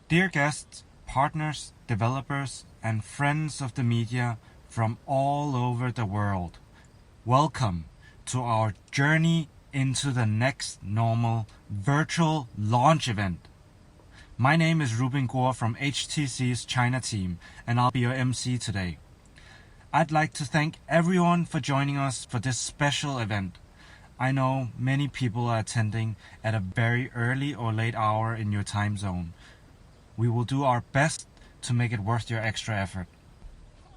Dear guests, partners, developers, and friends of the media from all over the world, welcome to our Journey into the Next Normal virtual launch event. My name is Ruben Guo from HTC's China team, and I'll be your MC today. I'd like to thank everyone for joining us for this special event. I know many people are attending at a very early or late hour in your time zone. We will do our best to make it worth your extra effort.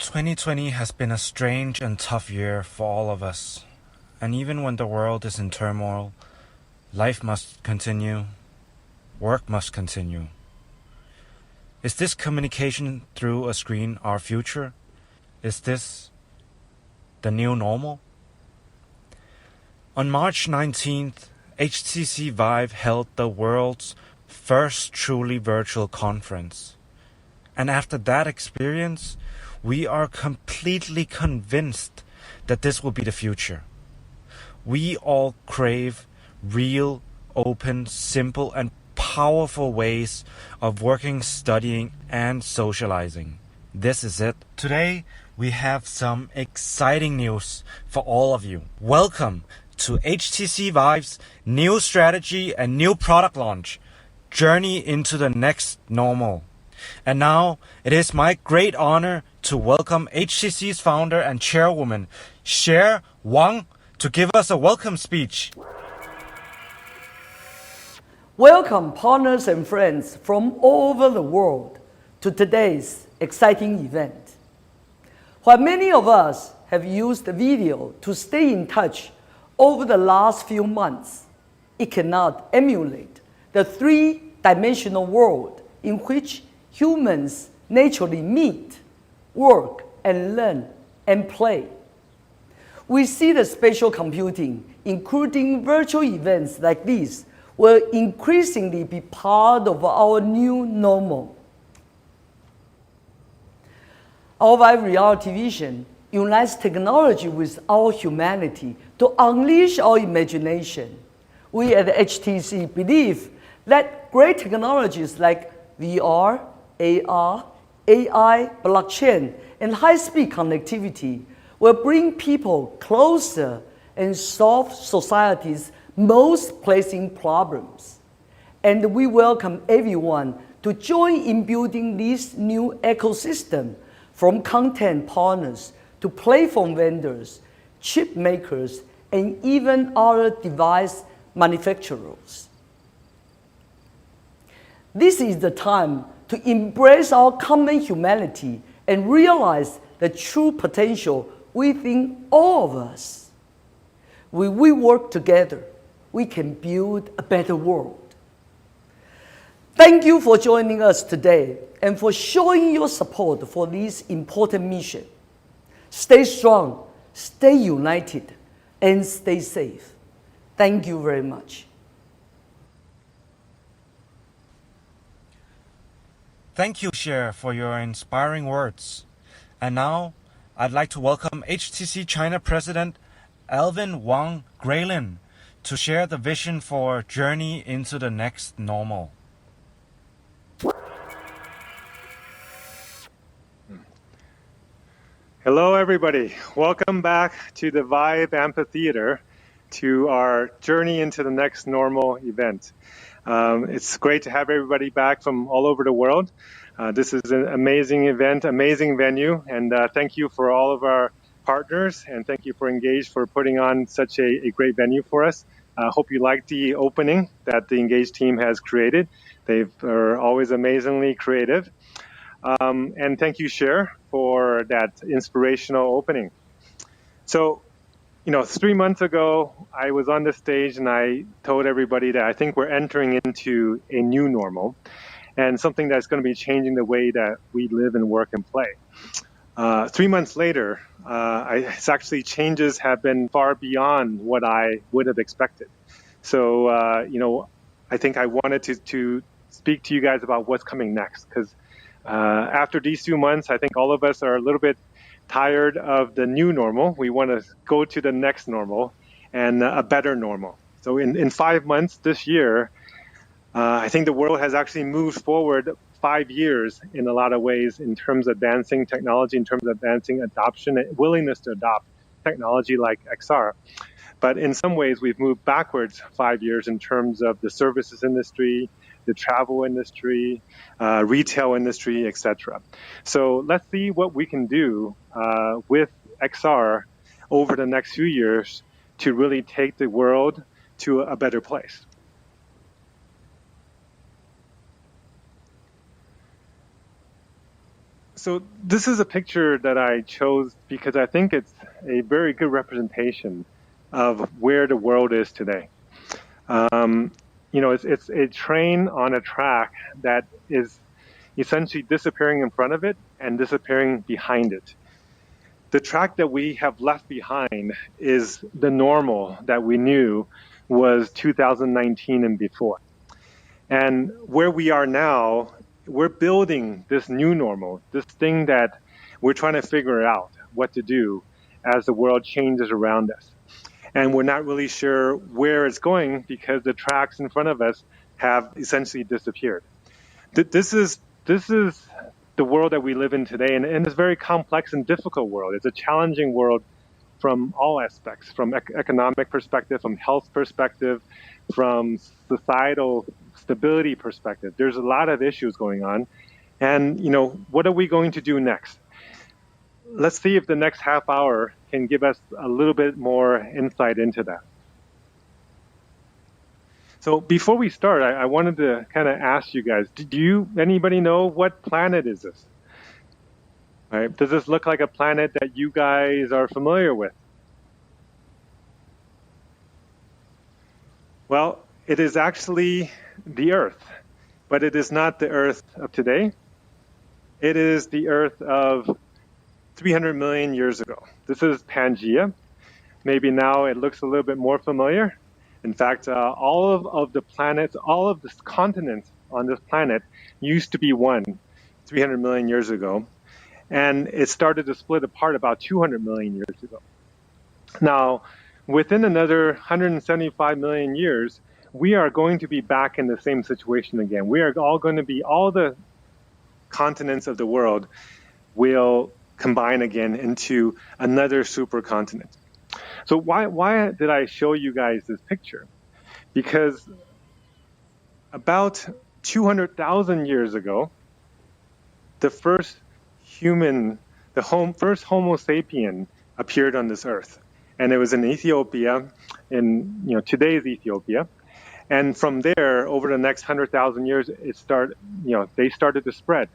2020 has been a strange and tough year for all of us. And even when the world is in turmoil, life must continue, work must continue. Is this communication through a screen our future? Is this the new normal? On March 19th, HTC VIVE held the world's first truly virtual conference. And after that experience, we are completely convinced that this will be the future. We all crave real, open, simple, and powerful ways of working, studying, and socializing. This is it. Today, we have some exciting news for all of you. Welcome to HTC VIVE's new strategy and new product launch, Journey into the Next Normal. And now, it is my great honor to welcome HTC's founder and chairwoman, Cher Wang, to give us a welcome speech. Welcome partners and friends from all over the world to today's exciting event. While many of us have used video to stay in touch over the last few months, it cannot emulate the three-dimensional world in which humans naturally meet, work, and learn and play. We see that spatial computing, including virtual events like these, will increasingly be part of our new normal. Our VIVE reality vision unites technology with our humanity to unleash our imagination. We at HTC believe that great technologies like VR, AR, AI, blockchain, and high-speed connectivity will bring people closer and solve society's most pressing problems. And we welcome everyone to join in building this new ecosystem, from content partners to platform vendors, chip makers, and even other device manufacturers. This is the time to embrace our common humanity and realize the true potential within all of us. When we work together, we can build a better world. Thank you for joining us today and for showing your support for this important mission. Stay strong, stay united, and stay safe. Thank you very much. Thank you, Cher, for your inspiring words. And now, I'd like to welcome HTC China President Alvin Wang Graylin to share the vision for Journey into the Next Normal. Hello, everybody. Welcome back to the VIVE Amphitheater to our Journey into the Next Normal event. It's great to have everybody back from all over the world. This is an amazing event, amazing venue, and thank you for all of our partners, and thank you for Engage for putting on such a great venue for us. Hope you liked the opening that the Engage team has created. They are always amazingly creative. And thank you, Cher, for that inspirational opening. So, 3 months ago, I was on the stage and I told everybody that I think we're entering into a new normal and something that's going to be changing the way that we live and work and play. 3 months later, actually changes have been far beyond what I would have expected. So, I think I wanted to speak to you guys about what's coming next, because after these 2 months, I think all of us are a little bit tired of the new normal. We want to go to the next normal and a better normal. So in 5 months this year, I think the world has actually moved forward 5 years in a lot of ways in terms of advancing technology, in terms of advancing adoption and willingness to adopt technology like XR. But in some ways, we've moved backwards 5 years in terms of the services industry, the travel industry, retail industry, etc. So let's see what we can do with XR over the next few years to really take the world to a better place. So this is a picture that I chose because I think it's a very good representation of where the world is today. It's a train on a track that is essentially disappearing in front of it and disappearing behind it. The track that we have left behind is the normal that we knew was 2019 and before. And where we are now, we're building this new normal, this thing that we're trying to figure out what to do as the world changes around us. And we're not really sure where it's going because the tracks in front of us have essentially disappeared. This is the world that we live in today, and it's a very complex and difficult world. It's a challenging world from all aspects, from economic perspective, from health perspective, from societal stability perspective. There's a lot of issues going on. And, what are we going to do next? Let's see if the next half hour can give us a little bit more insight into that. So before we start, I wanted to kind of ask you guys, anybody know what planet is this? All right, does this look like a planet that you guys are familiar with? Well, it is actually the Earth, but it is not the Earth of today. It is the Earth of 300 million years ago. This is Pangaea. Maybe now it looks a little bit more familiar. In fact, all of the planets, all of the continents on this planet used to be one 300 million years ago. And it started to split apart about 200 million years ago. Now, within another 175 million years, we are going to be back in the same situation again. We are all going to be, all the continents of the world will combine again into another supercontinent. So why did I show you guys this picture? Because about 200,000 years ago, the first first Homo sapien appeared on this earth. And it was in Ethiopia, in today's Ethiopia. And from there, over the next 100,000 years, they started to spread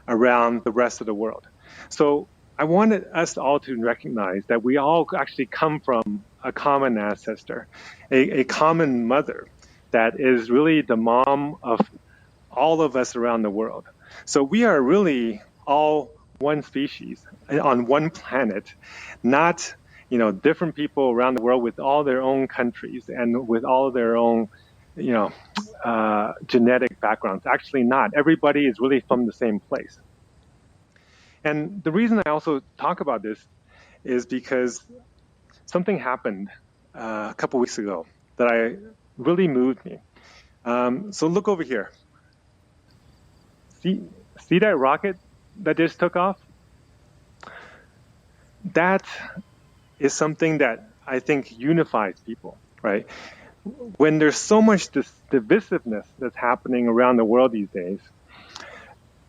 around the rest of the world. So I wanted us all to recognize that we all actually come from a common ancestor, a common mother that is really the mom of all of us around the world. So we are really all one species on one planet, not different people around the world with all their own countries and with all their own genetic backgrounds. Actually not. Everybody is really from the same place. And the reason I also talk about this is because something happened a couple weeks ago that really moved me. So look over here. See that rocket that just took off? That is something that I think unifies people, right? When there's so much divisiveness that's happening around the world these days,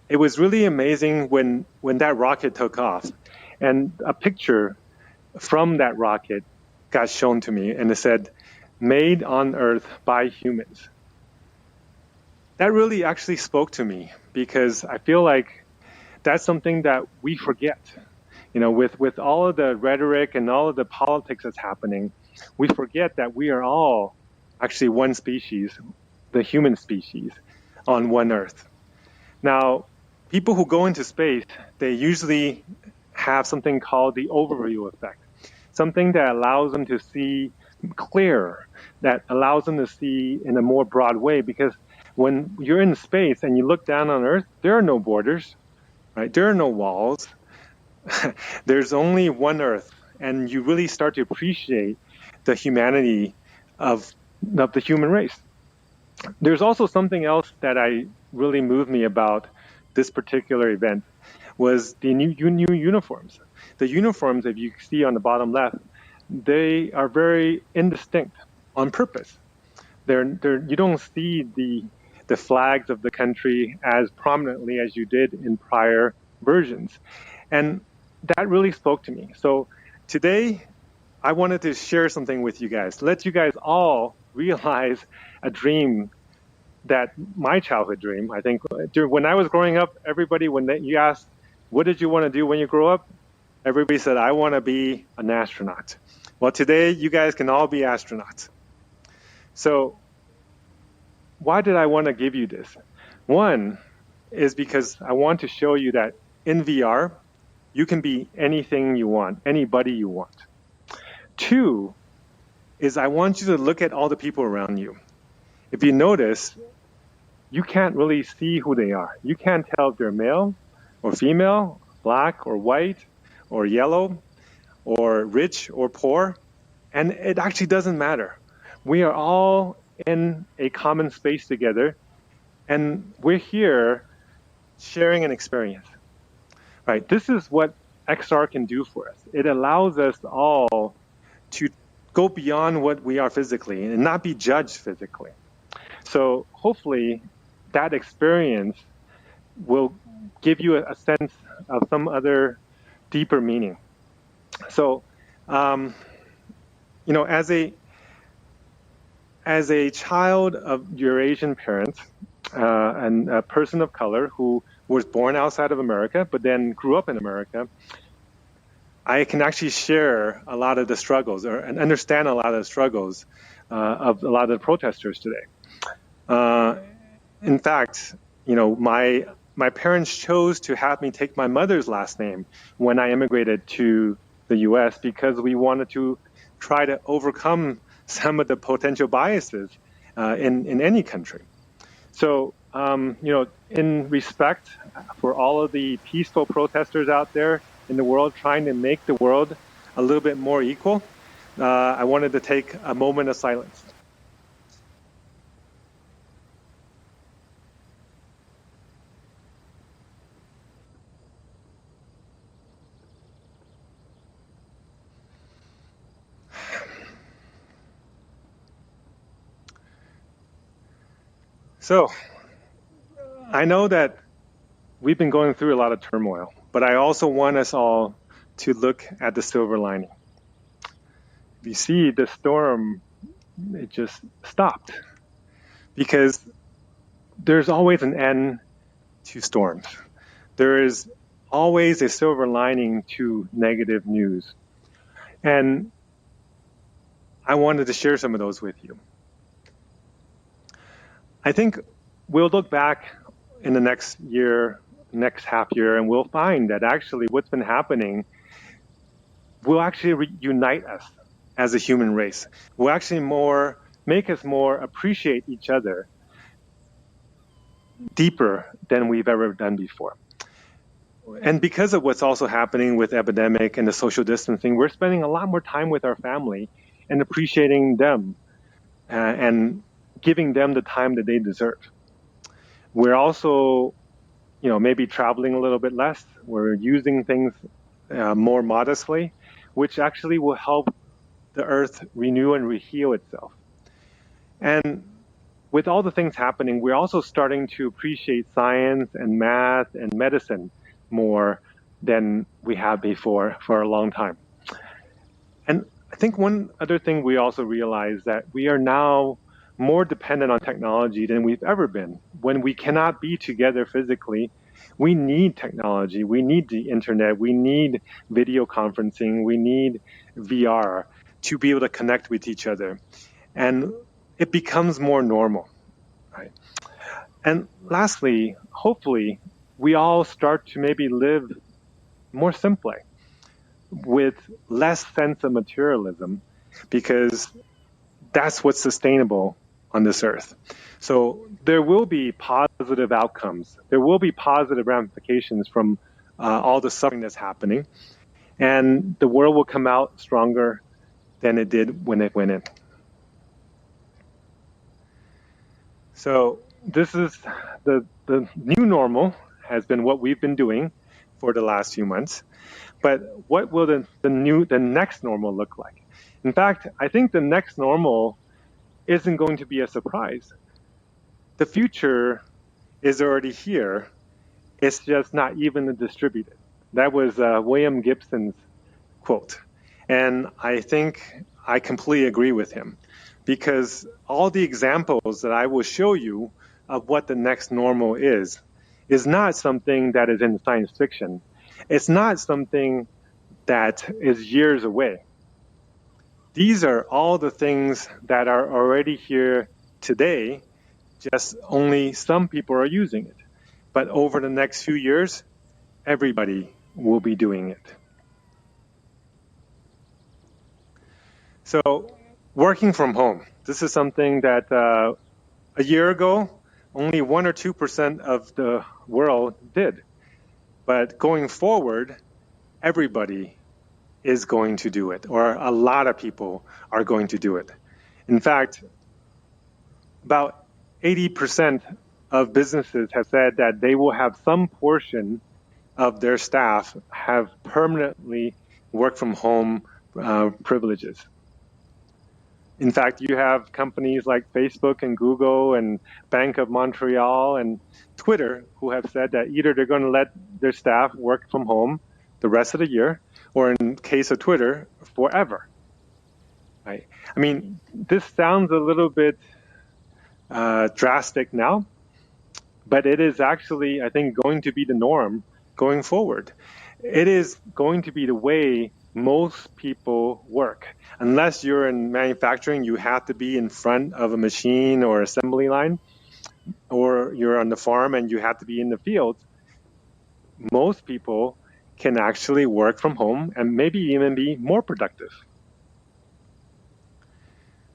it was really amazing when that rocket took off, and a picture from that rocket got shown to me, and it said, "Made on Earth by humans." That really actually spoke to me because I feel like that's something that we forget. With all of the rhetoric and all of the politics that's happening, we forget that we are all actually one species, the human species, on one Earth. Now, people who go into space, they usually have something called the overview effect, something that allows them to see clearer, that allows them to see in a more broad way, because when you're in space and you look down on Earth, there are no borders, right? There are no walls. There's only one Earth, and you really start to appreciate the humanity of the human race. There's also something else that really moved me about this particular event was the new uniforms. The uniforms, if you see on the bottom left, they are very indistinct on purpose. You don't see the flags of the country as prominently as you did in prior versions. And that really spoke to me. So today, I wanted to share something with you guys, let you guys all realize a dream that my childhood dream. I think when I was growing up, everybody, you asked, what did you want to do when you grow up? Everybody said, I want to be an astronaut. Well, today you guys can all be astronauts. So why did I want to give you this? One is because I want to show you that in VR, you can be anything you want, anybody you want. Two is I want you to look at all the people around you. If you notice, you can't really see who they are. You can't tell if they're male or female, black or white or yellow or rich or poor. And it actually doesn't matter. We are all in a common space together, and we're here sharing an experience. Right? This is what XR can do for us. It allows us all to go beyond what we are physically and not be judged physically. So hopefully that experience will give you a sense of some other deeper meaning. So, as a child of Eurasian parents and a person of color who was born outside of America but then grew up in America, I can actually share a lot of the struggles and understand a lot of the struggles of a lot of the protesters today. In fact, my parents chose to have me take my mother's last name when I immigrated to the U.S. because we wanted to try to overcome some of the potential biases in any country. So, in respect for all of the peaceful protesters out there in the world trying to make the world a little bit more equal, I wanted to take a moment of silence. So, I know that we've been going through a lot of turmoil, but I also want us all to look at the silver lining. You see, the storm, it just stopped because there's always an end to storms. There is always a silver lining to negative news. And I wanted to share some of those with you. I think we'll look back in the next year, next half year, and we'll find that actually what's been happening will actually unite us as a human race. Will actually make us more appreciate each other deeper than we've ever done before. And because of what's also happening with epidemic and the social distancing, we're spending a lot more time with our family and appreciating them and giving them the time that they deserve. We're also, maybe traveling a little bit less. We're using things more modestly, which actually will help the earth renew and heal itself. And with all the things happening, we're also starting to appreciate science and math and medicine more than we have before for a long time. And I think one other thing we also realize that we are now more dependent on technology than we've ever been. When we cannot be together physically, we need technology, we need the internet, we need video conferencing, we need VR to be able to connect with each other. And it becomes more normal, right? And lastly, hopefully, we all start to maybe live more simply with less sense of materialism, because that's what's sustainable on this earth. So there will be positive outcomes. There will be positive ramifications from all the suffering that's happening. And the world will come out stronger than it did when it went in. So this is the new normal has been what we've been doing for the last few months. But what will the next normal look like? In fact, I think the next normal isn't going to be a surprise. The future is already here. It's just not evenly distributed. That was William Gibson's quote. And I think I completely agree with him, because all the examples that I will show you of what the next normal is not something that is in science fiction. It's not something that is years away. These are all the things that are already here today, just only some people are using it. But over the next few years, everybody will be doing it. So working from home, this is something that a year ago, only 1 or 2% of the world did. But going forward, everybody is going to do it, or a lot of people are going to do it. In fact, about 80% of businesses have said that they will have some portion of their staff have permanently work from home privileges. In fact, you have companies like Facebook and Google and Bank of Montreal and Twitter who have said that either they're going to let their staff work from home the rest of the year, or in case of Twitter, forever. Right? I mean, this sounds a little bit drastic now, but it is actually, I think, going to be the norm going forward. It is going to be the way most people work. Unless you're in manufacturing, you have to be in front of a machine or assembly line, or you're on the farm and you have to be in the field. Most people can actually work from home and maybe even be more productive.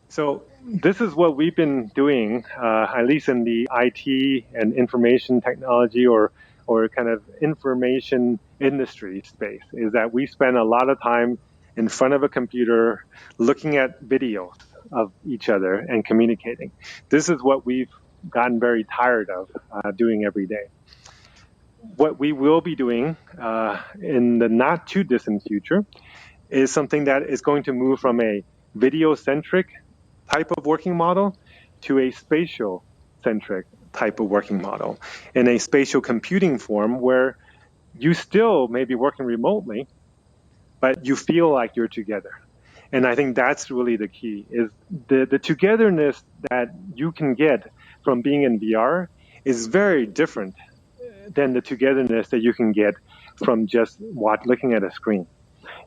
So this is what we've been doing, at least in the IT and information technology or kind of information industry space, is that we spend a lot of time in front of a computer looking at videos of each other and communicating. This is what we've gotten very tired of doing every day. What we will be doing in the not too distant future is something that is going to move from a video-centric type of working model to a spatial-centric type of working model, in a spatial computing form where you still may be working remotely, but you feel like you're together. And I think that's really the key, is the togetherness that you can get from being in VR is very different than the togetherness that you can get from just looking at a screen.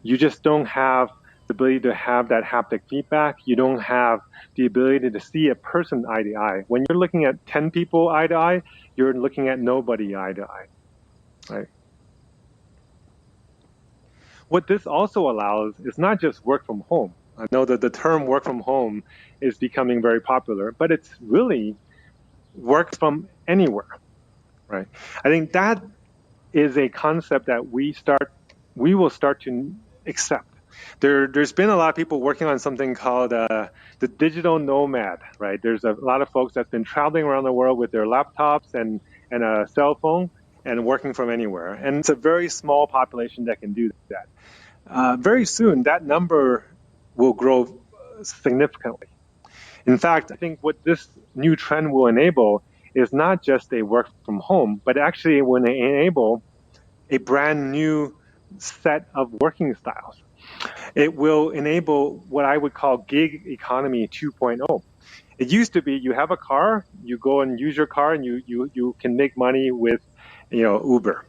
You just don't have the ability to have that haptic feedback. You don't have the ability to see a person eye to eye. When you're looking at 10 people eye to eye, you're looking at nobody eye to eye, right? What this also allows is not just work from home. I know that the term work from home is becoming very popular, but it's really work from anywhere, right? I think that is a concept that we will start to accept. There's been a lot of people working on something called the digital nomad, right? There's a lot of folks that's been traveling around the world with their laptops and a cell phone and working from anywhere. And it's a very small population that can do that. Very soon, that number will grow significantly. In fact, I think what this new trend will enable is not just a work from home, but actually it will enable a brand new set of working styles. It will enable what I would call gig economy 2.0. It used to be you have a car, you go and use your car, and you can make money with, Uber,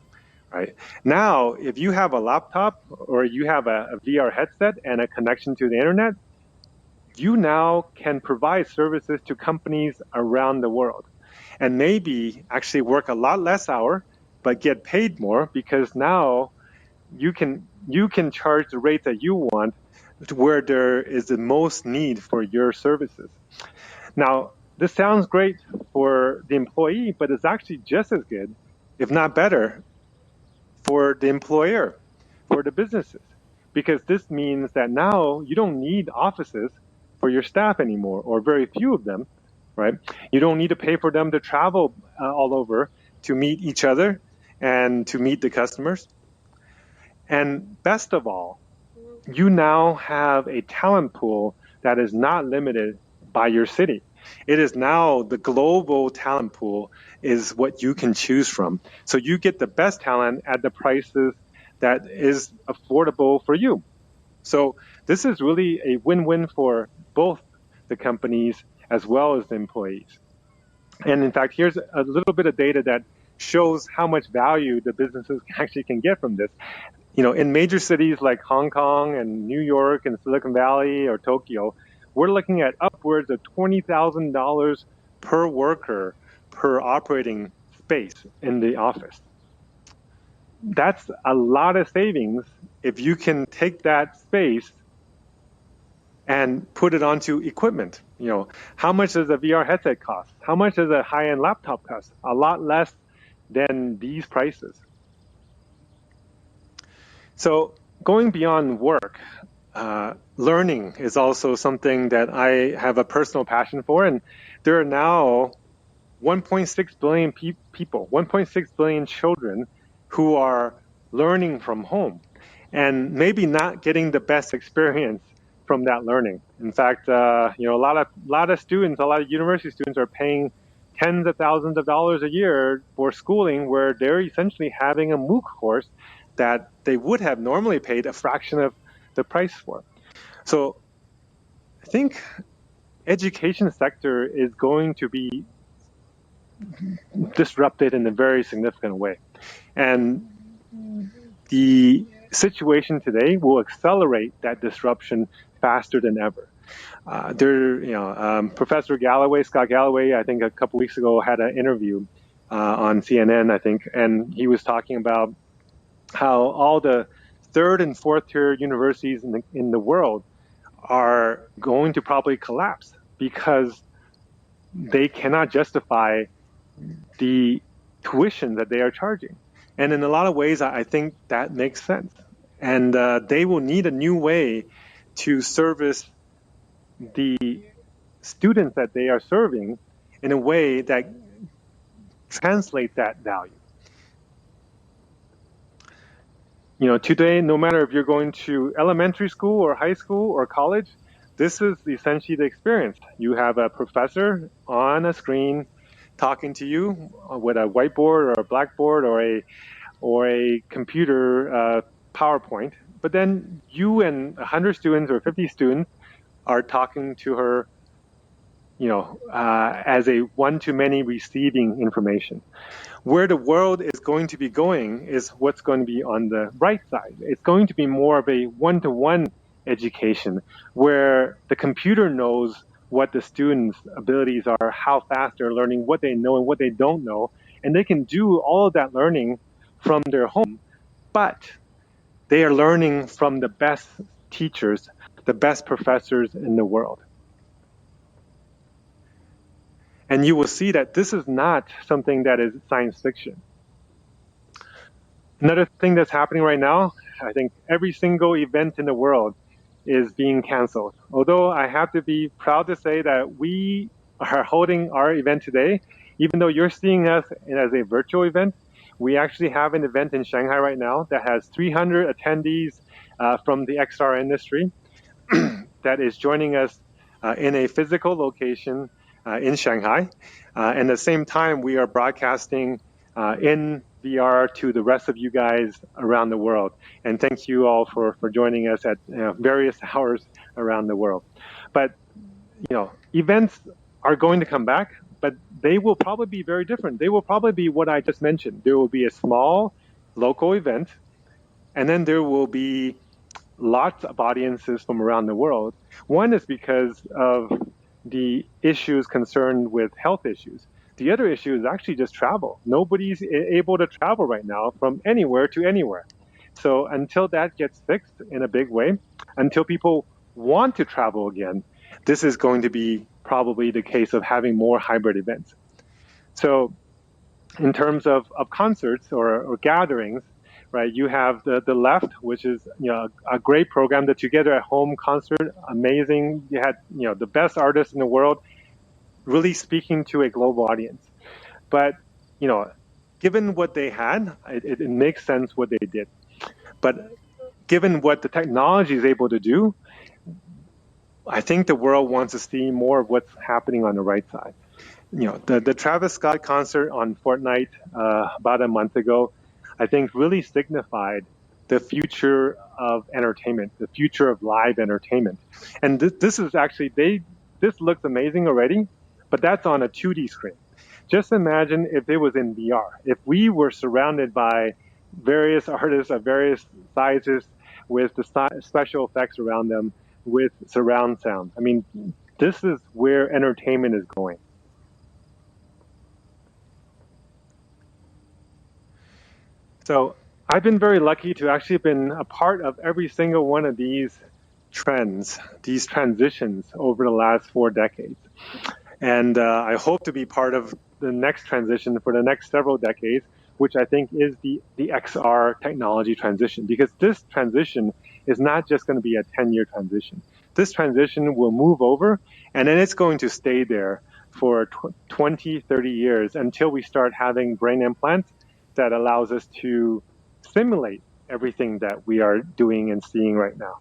right? Now, if you have a laptop or you have a VR headset and a connection to the internet, you now can provide services to companies around the world, and maybe actually work a lot less hours, but get paid more, because now you can charge the rate that you want to where there is the most need for your services. Now, this sounds great for the employee, but it's actually just as good, if not better, for the employer, for the businesses, because this means that now you don't need offices for your staff anymore, or very few of them, right? You don't need to pay for them to travel all over to meet each other. and to meet the customers. And best of all, you now have a talent pool that is not limited by your city. It is now the global talent pool is what you can choose from. So you get the best talent at the prices that is affordable for you. So this is really a win-win for both the companies as well as the employees. And in fact, here's a little bit of data that shows how much value the businesses actually can get from this. In major cities like Hong Kong and New York and Silicon Valley or Tokyo, we're looking at upwards of $20,000 per worker per operating space in the office. That's a lot of savings if you can take that space and put it onto equipment. How much does a VR headset cost? How much does a high-end laptop cost? A lot less than these prices. So going beyond work, learning is also something that I have a personal passion for. And there are now 1.6 billion people, 1.6 billion children who are learning from home and maybe not getting the best experience from that learning. In fact, a lot of students, a lot of university students are paying tens of thousands of dollars a year for schooling where they're essentially having a MOOC course that they would have normally paid a fraction of the price for. So I think education sector is going to be disrupted in a very significant way. And the situation today will accelerate that disruption faster than ever. Professor Galloway, Scott Galloway, I think a couple weeks ago had an interview on CNN, I think, and he was talking about how all the third and fourth tier universities in the world are going to probably collapse because they cannot justify the tuition that they are charging. And in a lot of ways, I think that makes sense. And they will need a new way to service the students that they are serving in a way that translates that value. Today, no matter if you're going to elementary school or high school or college, this is essentially the experience. You have a professor on a screen talking to you with a whiteboard or a blackboard or a computer PowerPoint, but then you and 100 students or 50 students are talking to her, as a one-to-many receiving information. Where the world is going to be going is what's going to be on the right side. It's going to be more of a one-to-one education where the computer knows what the students' abilities are, how fast they're learning, what they know and what they don't know, and they can do all of that learning from their home, but they are learning from the best teachers, the best professors in the world. And you will see that this is not something that is science fiction. Another thing that's happening right now, I think every single event in the world is being canceled. Although I have to be proud to say that we are holding our event today, even though you're seeing us as a virtual event, we actually have an event in Shanghai right now that has 300 attendees from the XR industry that is joining us in a physical location in Shanghai. And at the same time, we are broadcasting in VR to the rest of you guys around the world. And thank you all for joining us at various hours around the world. But, events are going to come back, but they will probably be very different. They will probably be what I just mentioned. There will be a small local event, and then there will be lots of audiences from around the world. One is because of the issues concerned with health issues. The other issue is actually just travel. Nobody's able to travel right now from anywhere to anywhere. So until that gets fixed in a big way, until people want to travel again, this is going to be probably the case of having more hybrid events. So in terms of concerts or gatherings, right, you have the left, which is a great program, the Together at Home concert, amazing. You had the best artists in the world really speaking to a global audience. But given what they had, it makes sense what they did. But given what the technology is able to do, I think the world wants to see more of what's happening on the right side. The Travis Scott concert on Fortnite about a month ago, I think really signified the future of entertainment, the future of live entertainment. And this is actually, this looks amazing already, but that's on a 2D screen. Just imagine if it was in VR, if we were surrounded by various artists of various sizes with the special effects around them with surround sound. I mean, this is where entertainment is going. So I've been very lucky to actually have been a part of every single one of these trends, these transitions over the last 4 decades. And I hope to be part of the next transition for the next several decades, which I think is the XR technology transition, because this transition is not just going to be a 10-year transition. This transition will move over, and then it's going to stay there for 20, 30 years until we start having brain implants that allows us to simulate everything that we are doing and seeing right now.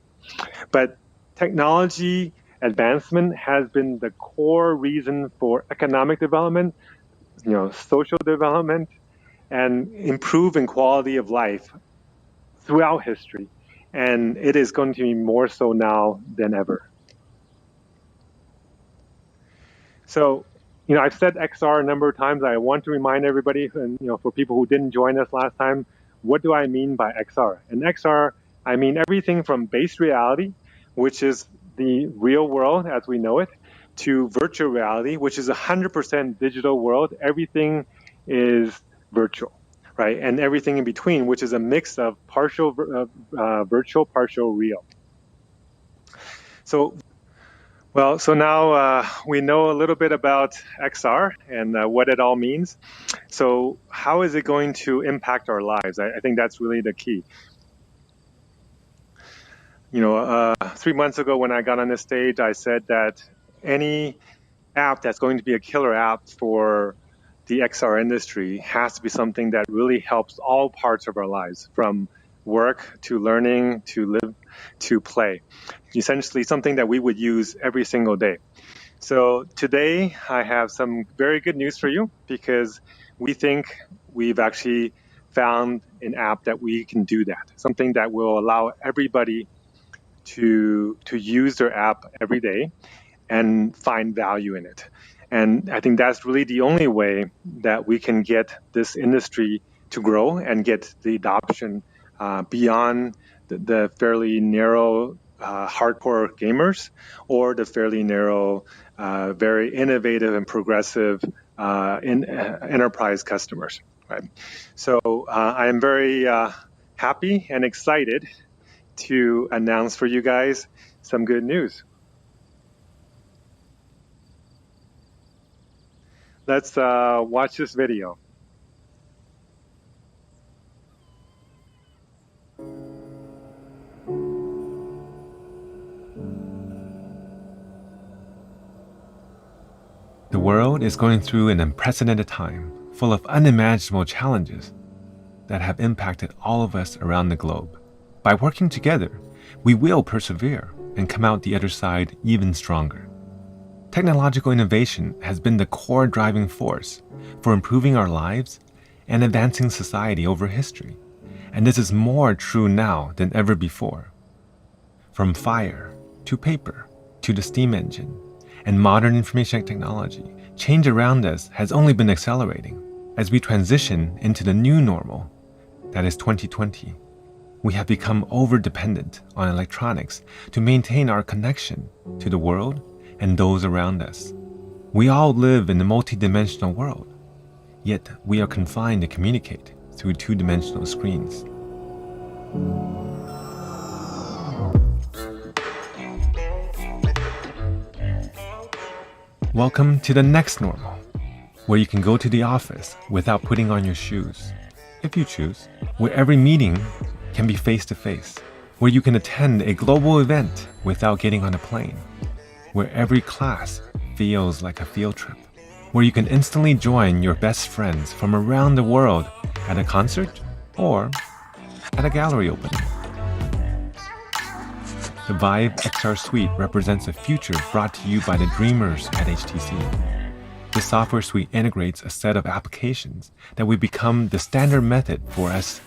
But technology advancement has been the core reason for economic development, social development, and improving quality of life throughout history. And it is going to be more so now than ever. So, I've said XR a number of times. I want to remind everybody, and for people who didn't join us last time, what do I mean by XR? And XR, I mean everything from base reality, which is the real world as we know it, to virtual reality, which is 100% digital world. Everything is virtual, right? And everything in between, which is a mix of partial virtual, partial real. So now we know a little bit about XR and what it all means. So how is it going to impact our lives? I think that's really the key. 3 months ago when I got on this stage, I said that any app that's going to be a killer app for the XR industry has to be something that really helps all parts of our lives, from work to learning to live to play. Essentially something that we would use every single day. So today I have some very good news for you, because we think we've actually found an app that we can do that, something that will allow everybody to use their app every day and find value in it. And I think that's really the only way that we can get this industry to grow and get the adoption beyond the fairly narrow hardcore gamers or the fairly narrow, very innovative and progressive enterprise customers. Right? So I am very happy and excited to announce for you guys some good news. Let's watch this video. The world is going through an unprecedented time, full of unimaginable challenges that have impacted all of us around the globe. By working together, we will persevere and come out the other side even stronger. Technological innovation has been the core driving force for improving our lives and advancing society over history, and this is more true now than ever before. From fire to paper to the steam engine and modern information technology, change around us has only been accelerating. As we transition into the new normal, that is 2020, we have become over-dependent on electronics to maintain our connection to the world and those around us. We all live in a multi-dimensional world, yet we are confined to communicate through two-dimensional screens. Welcome to the next normal, where you can go to the office without putting on your shoes, if you choose, where every meeting can be face-to-face, where you can attend a global event without getting on a plane, where every class feels like a field trip, where you can instantly join your best friends from around the world at a concert or at a gallery opening. The VIVE XR Suite represents a future brought to you by the dreamers at HTC. This software suite integrates a set of applications that will become the standard method for us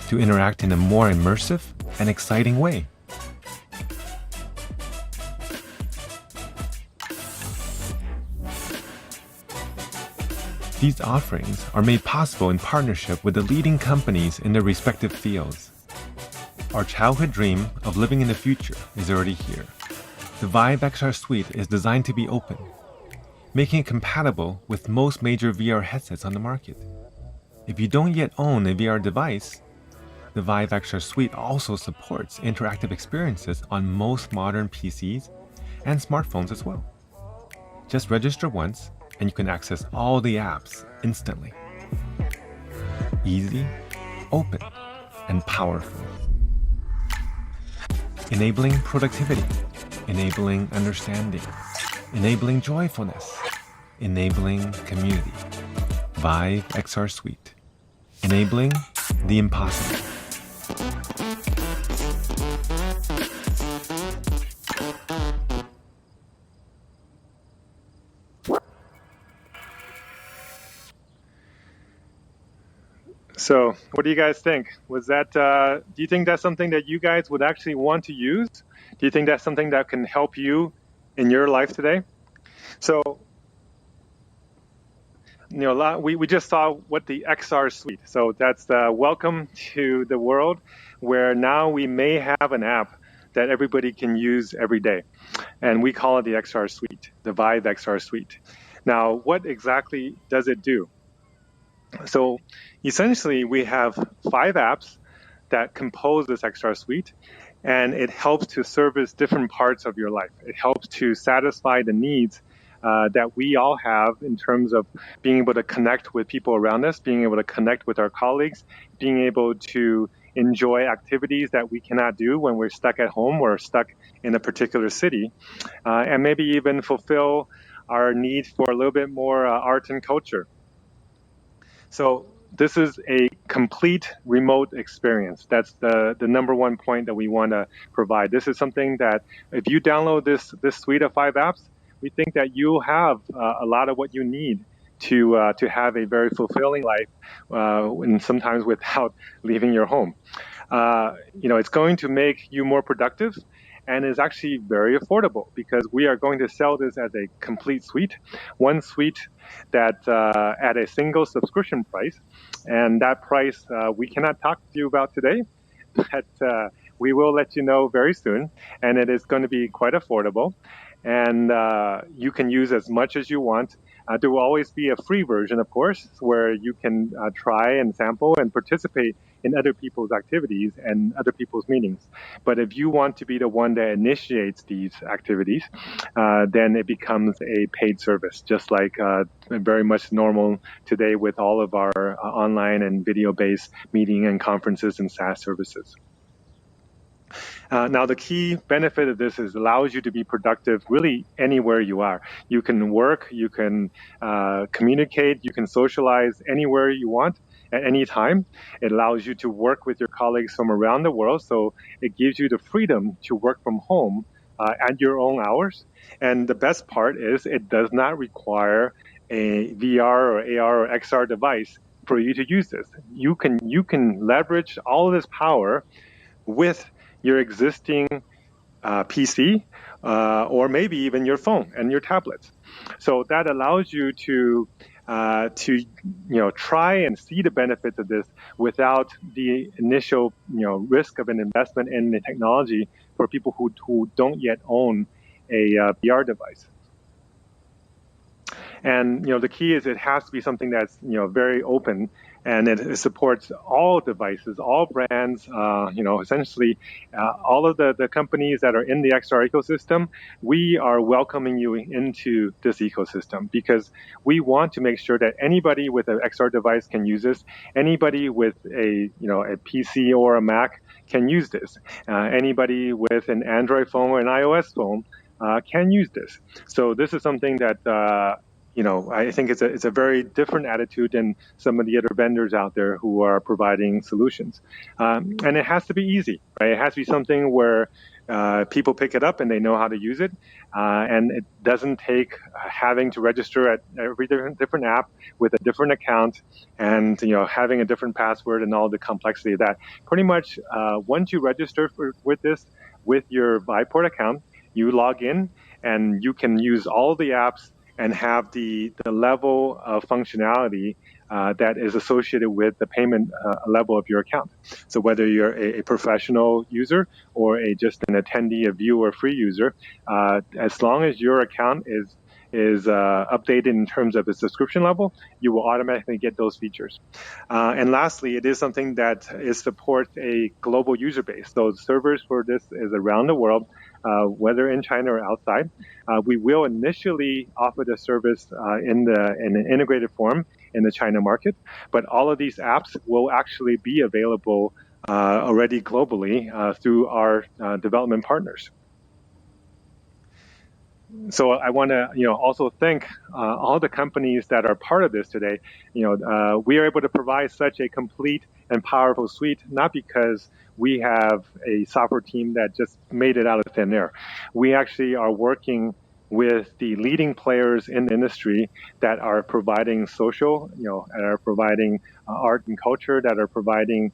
to interact in a more immersive and exciting way. These offerings are made possible in partnership with the leading companies in their respective fields. Our childhood dream of living in the future is already here. The VIVE XR Suite is designed to be open, making it compatible with most major VR headsets on the market. If you don't yet own a VR device, the VIVE XR Suite also supports interactive experiences on most modern PCs and smartphones as well. Just register once, and you can access all the apps instantly. Easy, open, and powerful. Enabling productivity, enabling understanding, enabling joyfulness, enabling community. VIVE XR Suite. Enabling the impossible. So what do you guys think? Was that, do you think that's something that you guys would actually want to use? Do you think that's something that can help you in your life today? So, we just saw what the XR Suite. So that's the welcome to the world where now we may have an app that everybody can use every day. And we call it the XR Suite, the VIVE XR Suite. Now, what exactly does it do? So essentially, we have 5 apps that compose this XR Suite, and it helps to service different parts of your life. It helps to satisfy the needs that we all have in terms of being able to connect with people around us, being able to connect with our colleagues, being able to enjoy activities that we cannot do when we're stuck at home or stuck in a particular city, and maybe even fulfill our need for a little bit more art and culture. So this is a complete remote experience. That's the number one point that we want to provide. This is something that if you download this suite of 5 apps, we think that you'll have a lot of what you need to have a very fulfilling life, and sometimes without leaving your home. It's going to make you more productive, and is actually very affordable because we are going to sell this as a complete suite, one suite that at a single subscription price. And that price we cannot talk to you about today, but we will let you know very soon. And it is going to be quite affordable. And you can use as much as you want. There will always be a free version, of course, where you can try and sample and participate in other people's activities and other people's meetings. But if you want to be the one that initiates these activities, then it becomes a paid service, just like very much normal today with all of our online and video-based meeting and conferences and SaaS services. Now, the key benefit of this is it allows you to be productive really anywhere you are. You can work, you can communicate, you can socialize anywhere you want at any time. It allows you to work with your colleagues from around the world, so it gives you the freedom to work from home at your own hours. And the best part is it does not require a VR or AR or XR device for you to use this. You can leverage all of this power with your existing PC or maybe even your phone and your tablets. So that allows you to try and see the benefits of this without the initial risk of an investment in the technology for people who don't yet own a VR device. And the key is it has to be something that's very open, and it supports all devices, all brands. Essentially, all of the companies that are in the XR ecosystem. We are welcoming you into this ecosystem because we want to make sure that anybody with an XR device can use this. Anybody with a PC or a Mac can use this. Anybody with an Android phone or an iOS phone can use this. So this is something that I think it's a very different attitude than some of the other vendors out there who are providing solutions. And it has to be easy, right? It has to be something where people pick it up and they know how to use it, and it doesn't take having to register at every different app with a different account, and having a different password and all the complexity of that. Pretty much, once you register with this with your Viveport account, you log in and you can use all the apps and have the level of functionality that is associated with the payment level of your account. So whether you're a professional user or just an attendee, a viewer, free user, as long as your account is updated in terms of the subscription level, you will automatically get those features. And lastly, it is something that supports a global user base. So the servers for this is around the world, whether in China or outside. We will initially offer the service in an integrated form in the China market, but all of these apps will actually be available already globally through our development partners. So I want to, also thank all the companies that are part of this today. We are able to provide such a complete and powerful suite, not because we have a software team that just made it out of thin air. We actually are working with the leading players in the industry that are providing social, that are providing art and culture, that are providing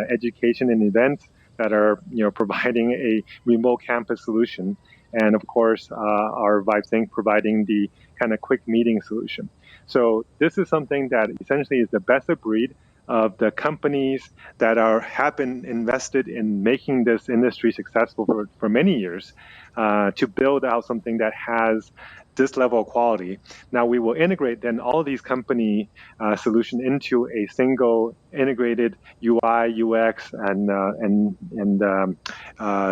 education and events, that are, providing a remote campus solution. And of course, our VIVE Sync providing the kind of quick meeting solution. So this is something that essentially is the best of breed of the companies that have been invested in making this industry successful for many years, to build out something that has this level of quality. Now we will integrate then all of these company solution into a single integrated UI, UX, and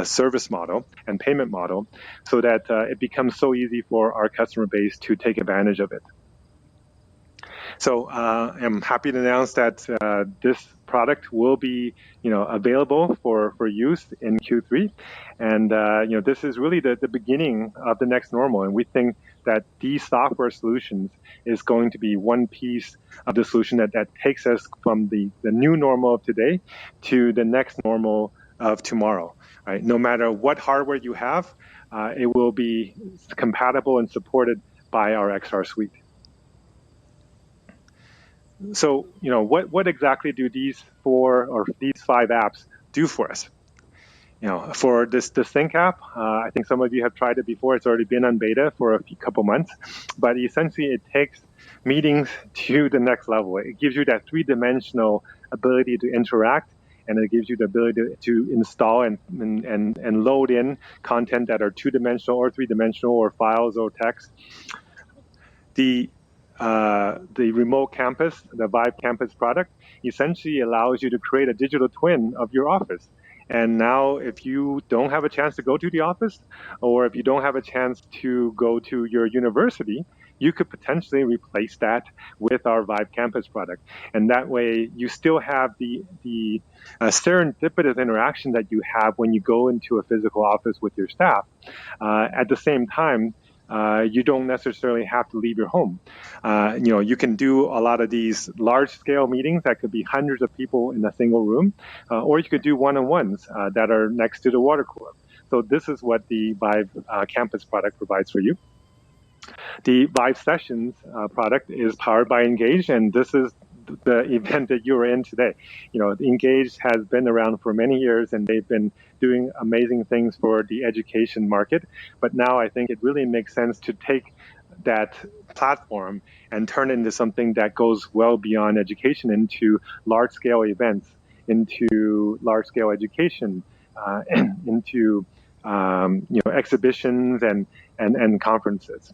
service model and payment model, so that it becomes so easy for our customer base to take advantage of it. So I'm happy to announce that this product will be, available for use in Q3, and this is really the beginning of the next normal. And we think that these software solutions is going to be one piece of the solution that takes us from the new normal of today to the next normal of tomorrow. Right? No matter what hardware you have, it will be compatible and supported by our XR Suite. So, what exactly do these 5 apps do for us? For this Sync app, I think some of you have tried it before. It's already been on beta for a couple months, but essentially it takes meetings to the next level. It gives you that 3-dimensional ability to interact, and it gives you the ability to install and load in content that are 2-dimensional or 3-dimensional or files or text. The remote campus, the VIVE Campus product, essentially allows you to create a digital twin of your office. And now if you don't have a chance to go to the office, or if you don't have a chance to go to your university, you could potentially replace that with our VIVE Campus product. And that way you still have the serendipitous interaction that you have when you go into a physical office with your staff. At the same time, you don't necessarily have to leave your home. You can do a lot of these large-scale meetings that could be hundreds of people in a single room, or you could do one-on-ones that are next to the water cooler. So this is what the VIVE Campus product provides for you. The VIVE Sessions product is powered by Engage, and this is the event that you're in today. Engage has been around for many years, and they've been doing amazing things for the education market. But now I think it really makes sense to take that platform and turn it into something that goes well beyond education, into large-scale events, into large-scale education, into exhibitions and conferences.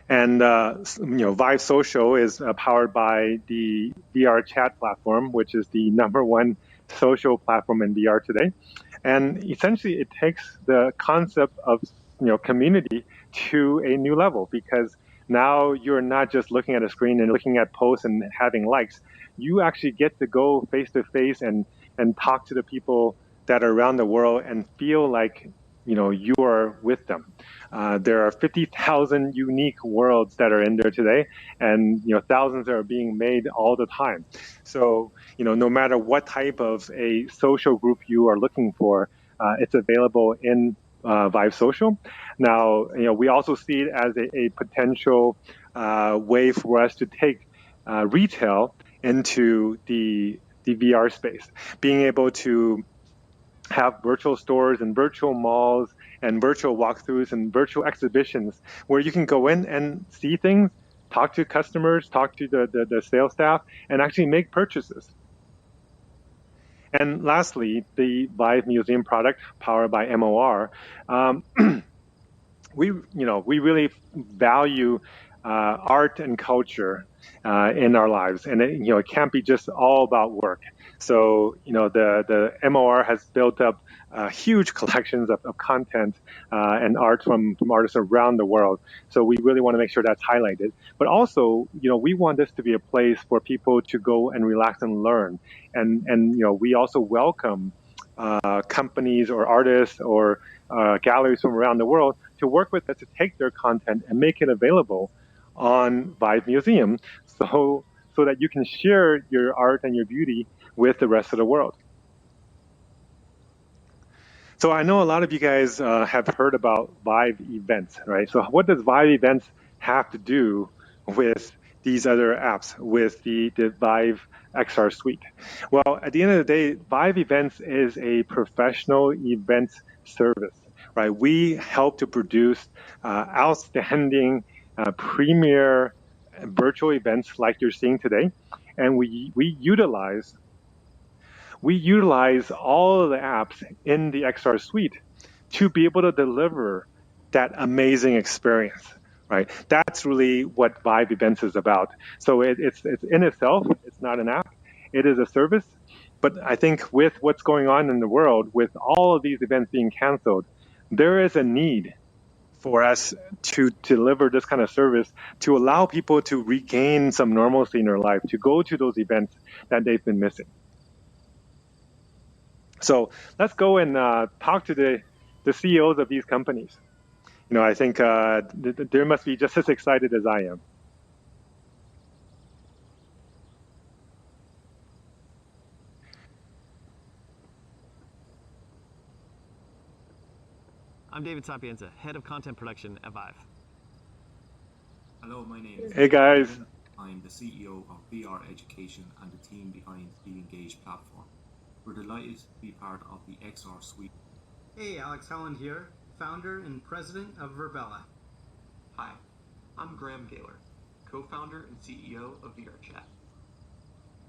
And VIVE Social is powered by the VR chat platform, which is the #1 social platform in VR today. And essentially, it takes the concept of community to a new level, because now you're not just looking at a screen and looking at posts and having likes. You actually get to go face to face and talk to the people that are around the world and feel like you are with them. There are 50,000 unique worlds that are in there today, and thousands are being made all the time. So no matter what type of a social group you are looking for, it's available in Vive Social. Now, we also see it as a potential way for us to take retail into the VR space, being able to have virtual stores and virtual malls and virtual walkthroughs and virtual exhibitions where you can go in and see things, talk to customers, talk to the sales staff, and actually make purchases. And lastly, the Vive Museum product powered by MOR. We really value art and culture in our lives, and it can't be just all about work. So the MOR has built up huge collections of content and art from artists around the world. So we really want to make sure that's highlighted. But also, we want this to be a place for people to go and relax and learn. And we also welcome companies or artists or galleries from around the world to work with us to take their content and make it available on Vive Museum, so that you can share your art and your beauty with the rest of the world. So I know a lot of you guys have heard about Vive Events, right? So what does Vive Events have to do with these other apps, with the Vive XR Suite? Well, at the end of the day, Vive Events is a professional event service, right? We help to produce outstanding premier virtual events like you're seeing today, and we utilize all of the apps in the XR Suite to be able to deliver that amazing experience, right? That's really what Vive Events is about. So it's in itself, it's not an app, it is a service. But I think with what's going on in the world, with all of these events being canceled, there is a need for us to deliver this kind of service to allow people to regain some normalcy in their life, to go to those events that they've been missing. So let's go and talk to the CEOs of these companies. I think they must be just as excited as I am. I'm David Sapienza, Head of Content Production at Vive. Hello, my name is Hey guys. I'm the CEO of VR Education and the team behind the Engage platform. We're delighted to be part of the XR Suite. Hey, Alex Holland here, founder and president of Verbella. Hi, I'm Graham Gaylor, co-founder and CEO of VRChat.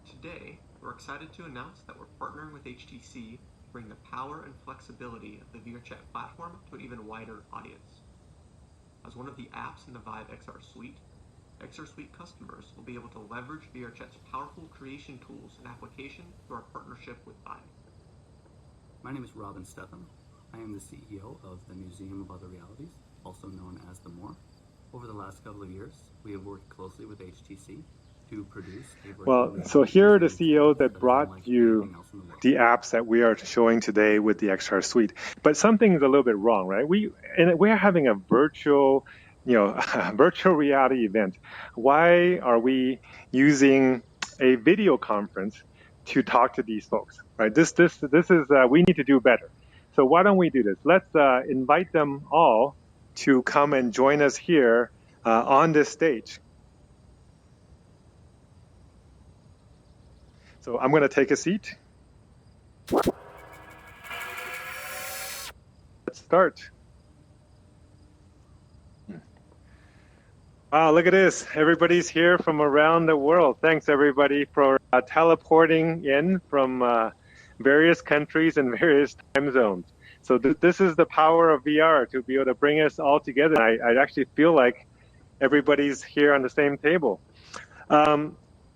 Today, we're excited to announce that we're partnering with HTC to bring the power and flexibility of the VRChat platform to an even wider audience. As one of the apps in the Vive XR Suite, XR Suite customers will be able to leverage VRChat's powerful creation tools and application through our partnership with Vive. My name is Robin Stetham. I am the CEO of the Museum of Other Realities, also known as the MOR. Over the last couple of years, we have worked closely with HTC to produce a virtual reality So here are the experience CEOs that is brought unlike you anything else in the world. the apps that we are showing today with the XR Suite. But something's a little bit wrong, right? We're having a virtual, a virtual reality event. Why are we using a video conference to talk to these folks, right? This is we need to do better. So why don't we do this? Let's invite them all to come and join us here on this stage. So I'm going to take a seat. Let's start. Wow, look at this. Everybody's here from around the world. Thanks, everybody, for teleporting in from various countries and various time zones. So this is the power of VR, to be able to bring us all together. I actually feel like everybody's here on the same table.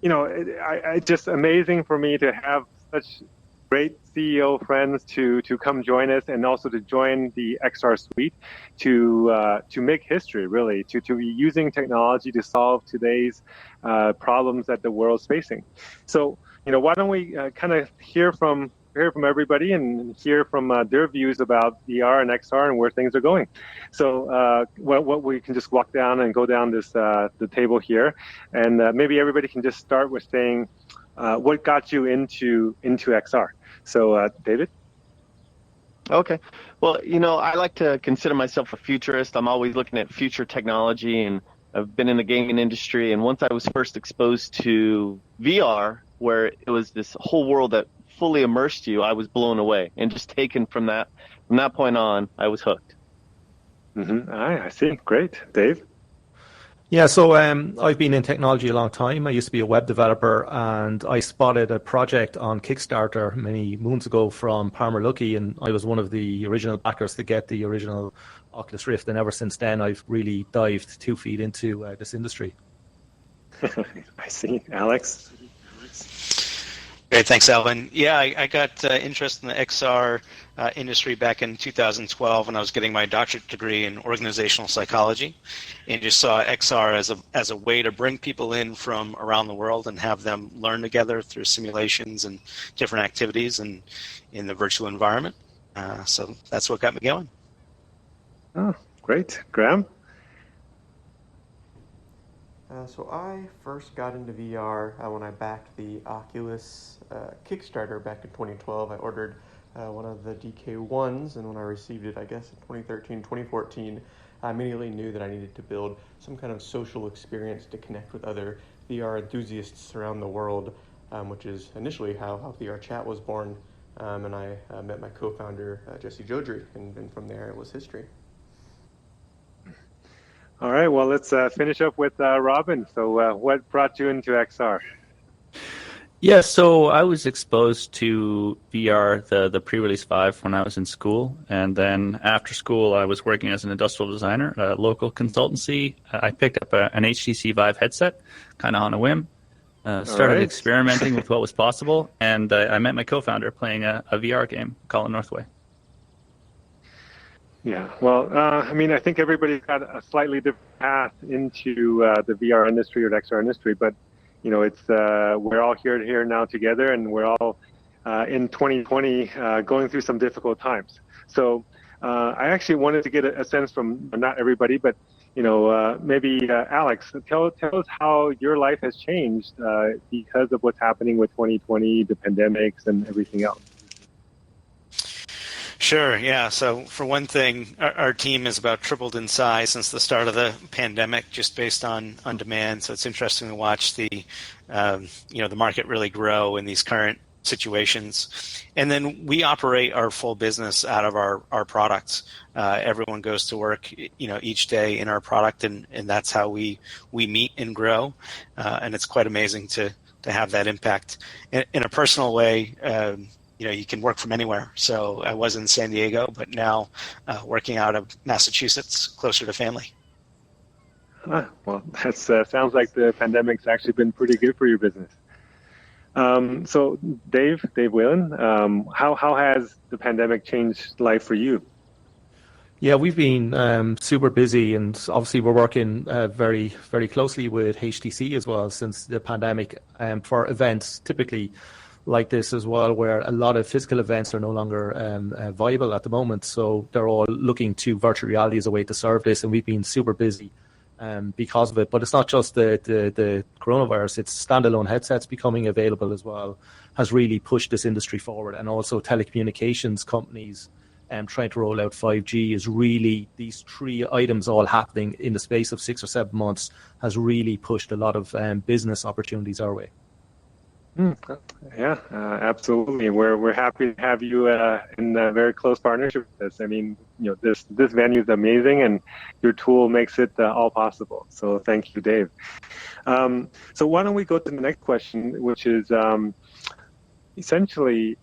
It's just amazing for me to have such great CEO friends to come join us, and also to join the XR Suite to make history, really, to be using technology to solve today's problems that the world's facing. So, why don't we kind of hear from hear from everybody and hear from their views about VR and XR and where things are going. So what we can just walk down and go down this the table here, and maybe everybody can just start with saying what got you into XR. So David. Okay. Well, I like to consider myself a futurist. I'm always looking at future technology, and I've been in the gaming industry. And once I was first exposed to VR, where it was this whole world that fully immersed you, I was blown away and just taken from that. From that point on, I was hooked. I see. Great. Dave? Yeah, so I've been in technology a long time. I used to be a web developer, and I spotted a project on Kickstarter many moons ago from Palmer Luckey, and I was one of the original backers to get the original Oculus Rift. And ever since then, I've really dived 2 feet into this industry. I see. Alex? Great, thanks, Alvin. Yeah, I got interested in the XR industry back in 2012 when I was getting my doctorate degree in organizational psychology, and just saw XR as a way to bring people in from around the world and have them learn together through simulations and different activities and in the virtual environment. So that's what got me going. Oh, great. Graham? So I first got into VR when I backed the Oculus Kickstarter back in 2012. I ordered one of the DK1s, and when I received it, I guess in 2013, 2014, I immediately knew that I needed to build some kind of social experience to connect with other VR enthusiasts around the world, which is initially how VR Chat was born. And I met my co-founder, Jesse Jodry, and from there it was history. All right, well, let's finish up with Robin. So what brought you into XR? Yeah, so I was exposed to VR, the pre-release VIVE, when I was in school. And then after school, I was working as an industrial designer at a local consultancy. I picked up an HTC VIVE headset, kind of on a whim. Started experimenting with what was possible. And I met my co-founder playing a VR game, Call of Northway. Yeah, well, I mean, I think everybody's got a slightly different path into the VR industry or the XR industry, but it's we're all here now together, and we're all in 2020 going through some difficult times. So I actually wanted to get a sense from not everybody, but maybe Alex, tell us how your life has changed because of what's happening with 2020, the pandemics, and everything else. Sure, yeah. So for one thing, our team has about tripled in size since the start of the pandemic, just based on demand. So it's interesting to watch the market really grow in these current situations. And then we operate our full business out of our products. Everyone goes to work, each day in our product, and that's how we meet and grow. And it's quite amazing to have that impact. In a personal way, you can work from anywhere. So I was in San Diego, but now working out of Massachusetts, closer to family. Well, that sounds like the pandemic's actually been pretty good for your business. So Dave Whalen, how has the pandemic changed life for you? Yeah, we've been super busy, and obviously we're working very, very closely with HTC as well since the pandemic for events typically like this as well, where a lot of physical events are no longer viable at the moment. So they're all looking to virtual reality as a way to serve this, and we've been super busy because of it. But it's not just the coronavirus, it's standalone headsets becoming available as well, has really pushed this industry forward. And also telecommunications companies trying to roll out 5G is really, these 3 items all happening in the space of 6 or 7 months has really pushed a lot of business opportunities our way. Yeah, absolutely. We're happy to have you in a very close partnership with us. I mean, this venue is amazing, and your tool makes it all possible. So thank you, Dave. So why don't we go to the next question, which is essentially,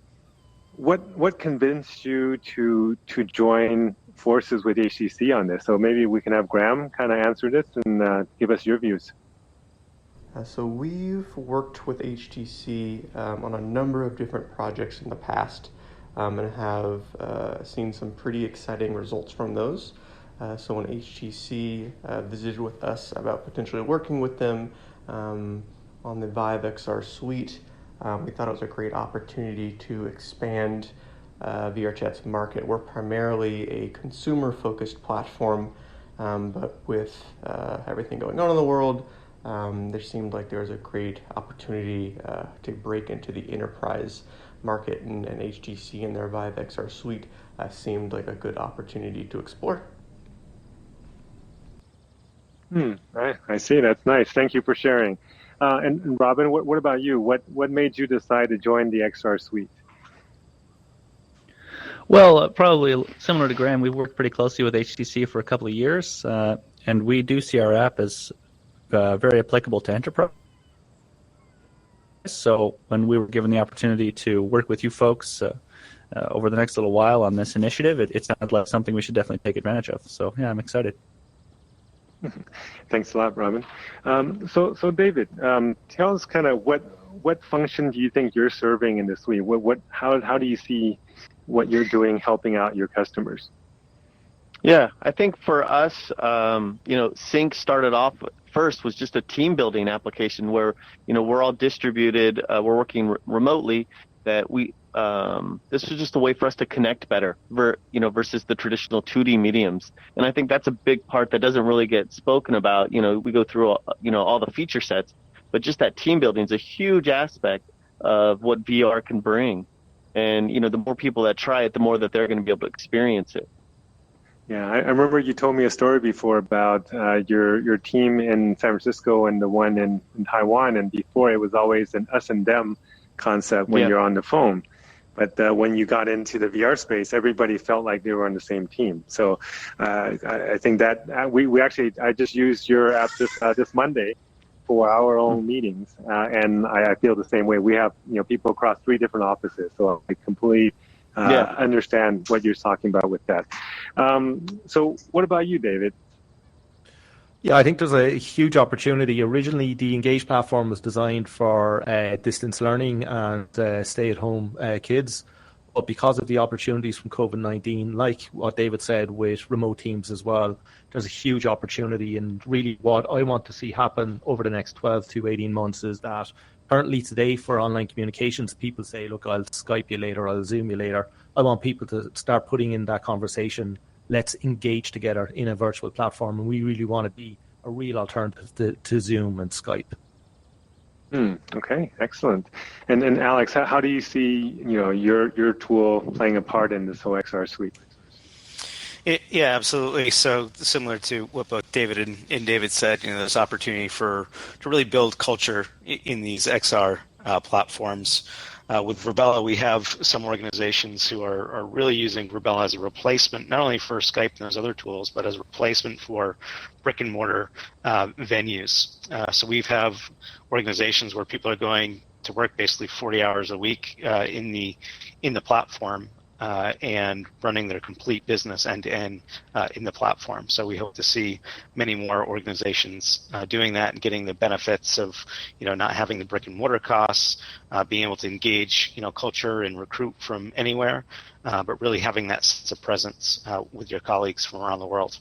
what convinced you to join forces with HTC on this? So maybe we can have Graham kind of answer this and give us your views. So we've worked with HTC on a number of different projects in the past and have seen some pretty exciting results from those. So when HTC visited with us about potentially working with them on the VIVE XR Suite, we thought it was a great opportunity to expand VRChat's market. We're primarily a consumer-focused platform, but with everything going on in the world, there seemed like there was a great opportunity to break into the enterprise market, and HTC and their VIVE XR Suite seemed like a good opportunity to explore. I see. That's nice. Thank you for sharing. And Robin, what about you? What made you decide to join the XR Suite? Well, probably similar to Graham, we've worked pretty closely with HTC for a couple of years, and we do see our app as very applicable to enterprise. So when we were given the opportunity to work with you folks over the next little while on this initiative, it sounded like something we should definitely take advantage of. So yeah, I'm excited. Thanks a lot, Robin. So David, tell us kind of what function do you think you're serving in the suite? How do you see what you're doing helping out your customers? Yeah, I think for us, Sync started off first was just a team building application where, we're all distributed, we're working remotely, that this was just a way for us to connect better, versus the traditional 2D mediums. And I think that's a big part that doesn't really get spoken about. We go through, all the feature sets, but just that team building is a huge aspect of what VR can bring. And, the more people that try it, the more that they're going to be able to experience it. Yeah, I remember you told me a story before about your team in San Francisco and the one in Taiwan, and before it was always an us and them concept when you're on the phone. But when you got into the VR space, everybody felt like they were on the same team. So I think that I just used your app this Monday for our own meetings, and I feel the same way. We have people across 3 different offices, so I completely understand what you're talking about with that. So what about you, David? Yeah, I think there's a huge opportunity. Originally, the Engage platform was designed for distance learning and stay-at-home kids. But because of the opportunities from COVID-19, like what David said with remote teams as well, there's a huge opportunity. And really what I want to see happen over the next 12 to 18 months is that currently today for online communications, people say, look, I'll Skype you later, I'll Zoom you later. I want people to start putting in that conversation. Let's engage together in a virtual platform. And we really want to be a real alternative to Zoom and Skype. Okay, excellent. And Alex, how do you see your tool playing a part in this whole XR suite? Yeah, absolutely. So similar to what both David and David said, there's opportunity to really build culture in these XR platforms. With Virbela, we have some organizations who are really using Virbela as a replacement, not only for Skype and those other tools, but as a replacement for brick and mortar venues. So we have organizations where people are going to work basically 40 hours a week in the platform and running their complete business end-to-end in the platform. So we hope to see many more organizations doing that and getting the benefits of, not having the brick and mortar costs, being able to engage, culture and recruit from anywhere, but really having that sense of presence with your colleagues from around the world.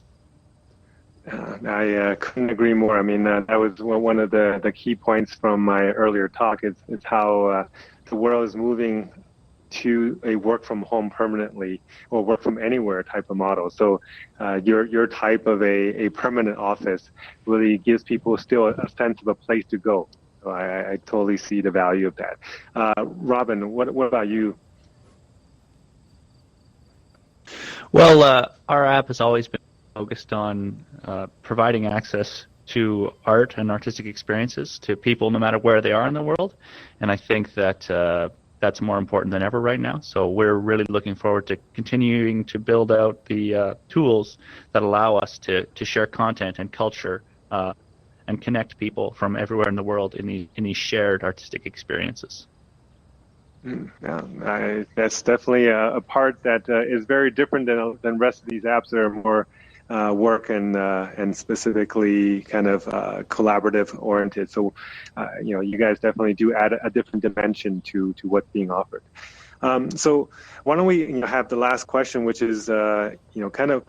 I couldn't agree more. I mean, that was one of the key points from my earlier talk is how the world is moving to a work from home permanently or work from anywhere type of model. So your type of a permanent office really gives people still a sense of a place to go. So I totally see the value of that. Robin, what about you? Well, our app has always been focused on providing access to art and artistic experiences to people no matter where they are in the world. And I think that that's more important than ever right now. So we're really looking forward to continuing to build out the tools that allow us to share content and culture and connect people from everywhere in the world in these shared artistic experiences. Yeah, that's definitely a part that is very different than the rest of these apps that are more work and specifically kind of collaborative oriented. So, you guys definitely do add a different dimension to what's being offered. So why don't we have the last question, which is kind of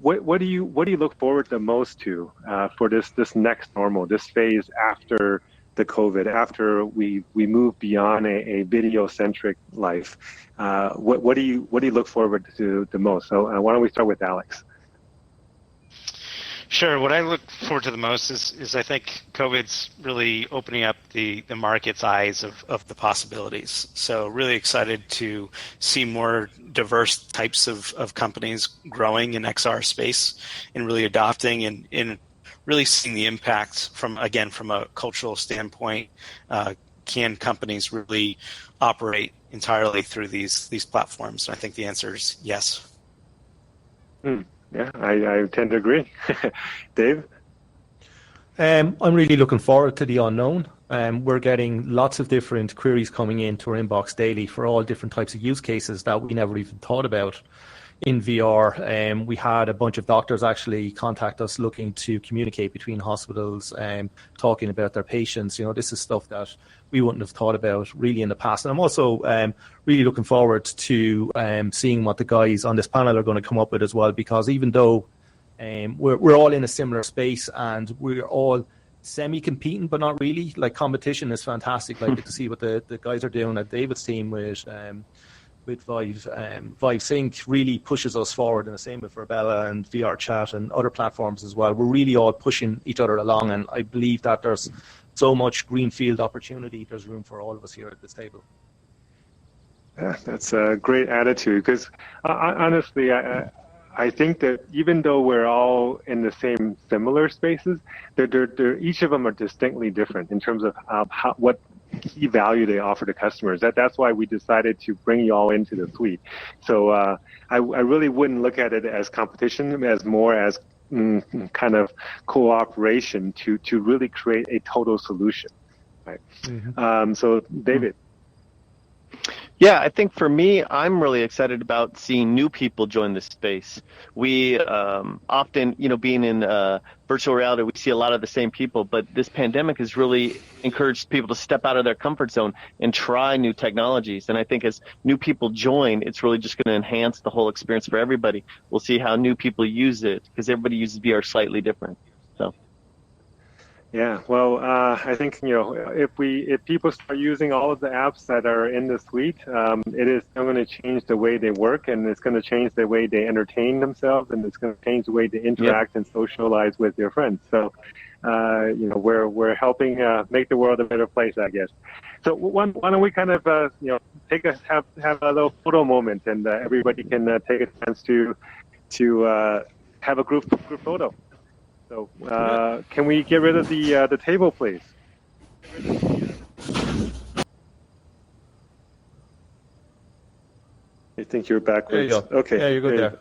what do you look forward the most to for this next normal, this phase after the COVID, after we move beyond a video-centric life? What do you look forward to the most? So why don't we start with Alex? Sure. What I look forward to the most is I think COVID's really opening up the market's eyes of the possibilities. So really excited to see more diverse types of companies growing in XR space and really adopting and really seeing the impact from a cultural standpoint. Can companies really operate entirely through these platforms? And I think the answer is yes. Yeah, I tend to agree. Dave? I'm really looking forward to the unknown. We're getting lots of different queries coming into our inbox daily for all different types of use cases that we never even thought about in VR. We had a bunch of doctors actually contact us looking to communicate between hospitals, talking about their patients. This is stuff that we wouldn't have thought about really in the past. And I'm also really looking forward to seeing what the guys on this panel are going to come up with as well, because even though we're all in a similar space and we're all semi-competing, but not really. Like, competition is fantastic. Like, to see what the guys are doing at David's team with VIVE. VIVE Sync really pushes us forward, and the same with Verbella and VR Chat and other platforms as well. We're really all pushing each other along, and I believe that there's so much greenfield opportunity. There's room for all of us here at this table. Yeah, that's a great attitude, because honestly, I think that even though we're all in the same similar spaces, each of them are distinctly different in terms of what key value they offer to customers. That's why we decided to bring you all into the suite. So I really wouldn't look at it as competition, as more as kind of cooperation to really create a total solution. Right. Mm-hmm. So David. Yeah, I think for me, I'm really excited about seeing new people join this space. We often, being in virtual reality, we see a lot of the same people, but this pandemic has really encouraged people to step out of their comfort zone and try new technologies. And I think as new people join, it's really just going to enhance the whole experience for everybody. We'll see how new people use it, because everybody uses VR slightly different. So. Yeah, well, I think if people start using all of the apps that are in the suite, it is going to change the way they work, and it's going to change the way they entertain themselves, and it's going to change the way they interact and socialize with their friends. So, we're helping make the world a better place, I guess. So why don't we kind of have a little photo moment, and everybody can take a chance to have a group photo. So can we get rid of the table, please? I think you're backwards. There you go. Okay. Yeah, you're good there.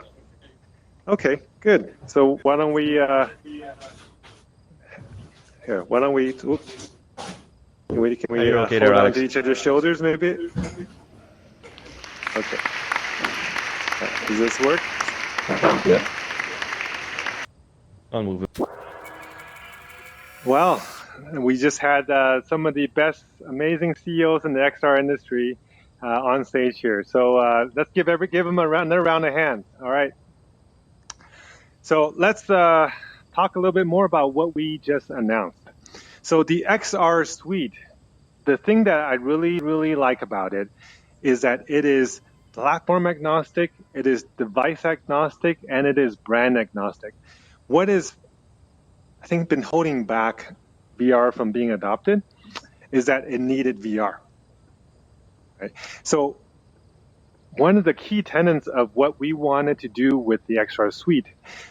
Okay, good. So why don't we? Here, why don't we? Oops. Can we hold on to each other's shoulders, maybe? Okay. Does this work? Yeah. I'll move it. Well, we just had some of the best, amazing CEOs in the XR industry on stage here. So let's give them another round of hands. All right. So let's talk a little bit more about what we just announced. So the XR Suite, the thing that I really, really like about it is that it is platform agnostic, it is device agnostic, and it is brand agnostic. What is, I think, been holding back VR from being adopted is that it needed VR. Right? So one of the key tenets of what we wanted to do with the XR Suite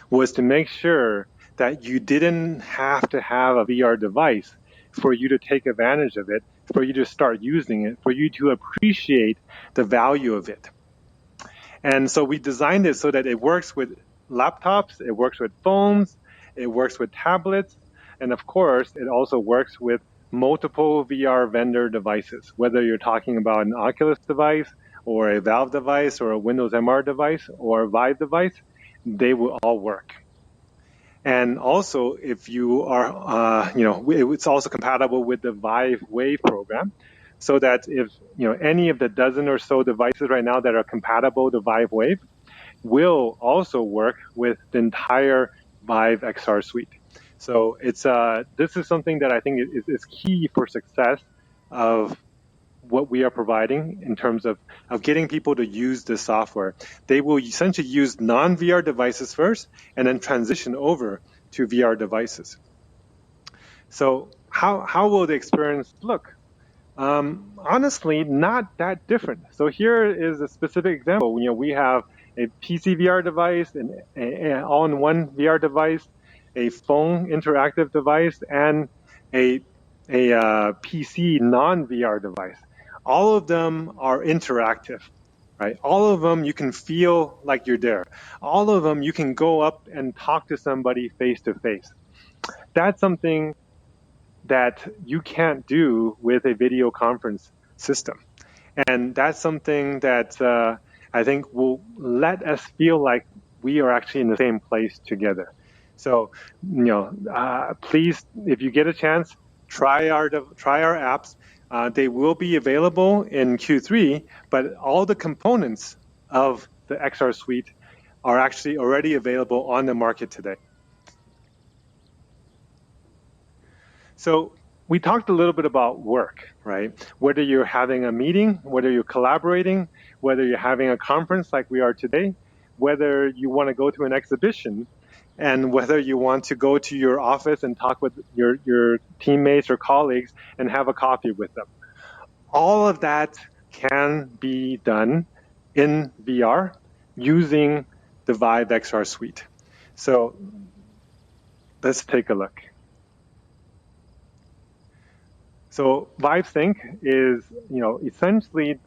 was to make sure that you didn't have to have a VR device for you to take advantage of it, for you to start using it, for you to appreciate the value of it. And so we designed it so that it works with laptops, it works with phones, it works with tablets, and of course, it also works with multiple VR vendor devices, whether you're talking about an Oculus device or a Valve device or a Windows MR device or a VIVE device, they will all work. And also, if you are, it's also compatible with the VIVE Wave program, so that if any of the dozen or so devices right now that are compatible to VIVE Wave will also work with the entire VIVE XR Suite. So it's this is something that I think is key for success of what we are providing in terms of getting people to use this software. They will essentially use non-VR devices first and then transition over to VR devices. So how will the experience look? Honestly, not that different. So here is a specific example. We have a PC VR device, an all-in-one VR device, a phone interactive device, and a PC non-VR device. All of them are interactive, right? All of them you can feel like you're there. All of them you can go up and talk to somebody face to face. That's something that you can't do with a video conference system. And that's something that I think will let us feel like we are actually in the same place together. So, please, if you get a chance, try our apps. They will be available in Q3, but all the components of the XR Suite are actually already available on the market today. So we talked a little bit about work, right? Whether you're having a meeting, whether you're collaborating, whether you're having a conference like we are today, whether you want to go to an exhibition, and whether you want to go to your office and talk with your teammates or colleagues and have a coffee with them. All of that can be done in VR using the VIVE XR Suite. So let's take a look. So VIVE Sync is, essentially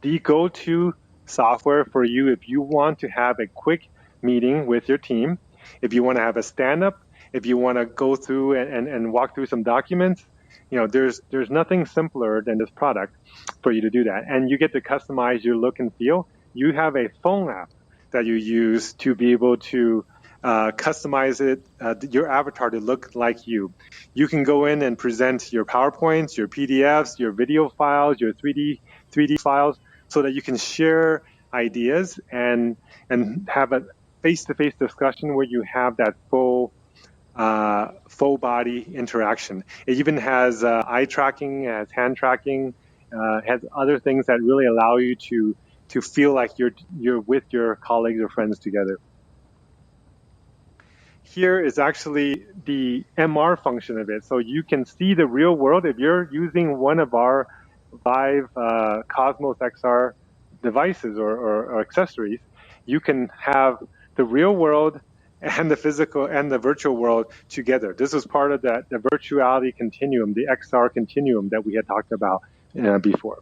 the go-to software for you if you want to have a quick meeting with your team, if you want to have a stand-up, if you want to go through and walk through some documents. There's nothing simpler than this product for you to do that. And you get to customize your look and feel. You have a phone app that you use to be able to customize it, your avatar to look like you. You can go in and present your PowerPoints, your PDFs, your video files, your 3D files, so that you can share ideas and have a face-to-face discussion where you have that full body interaction. It even has eye tracking, has hand tracking, has other things that really allow you to feel like you're with your colleagues or friends together. Here is actually the MR function of it. So you can see the real world. If you're using one of our VIVE Cosmos XR devices or accessories, you can have the real world and the physical and the virtual world together. This is part of the virtuality continuum, the XR continuum that we had talked about before.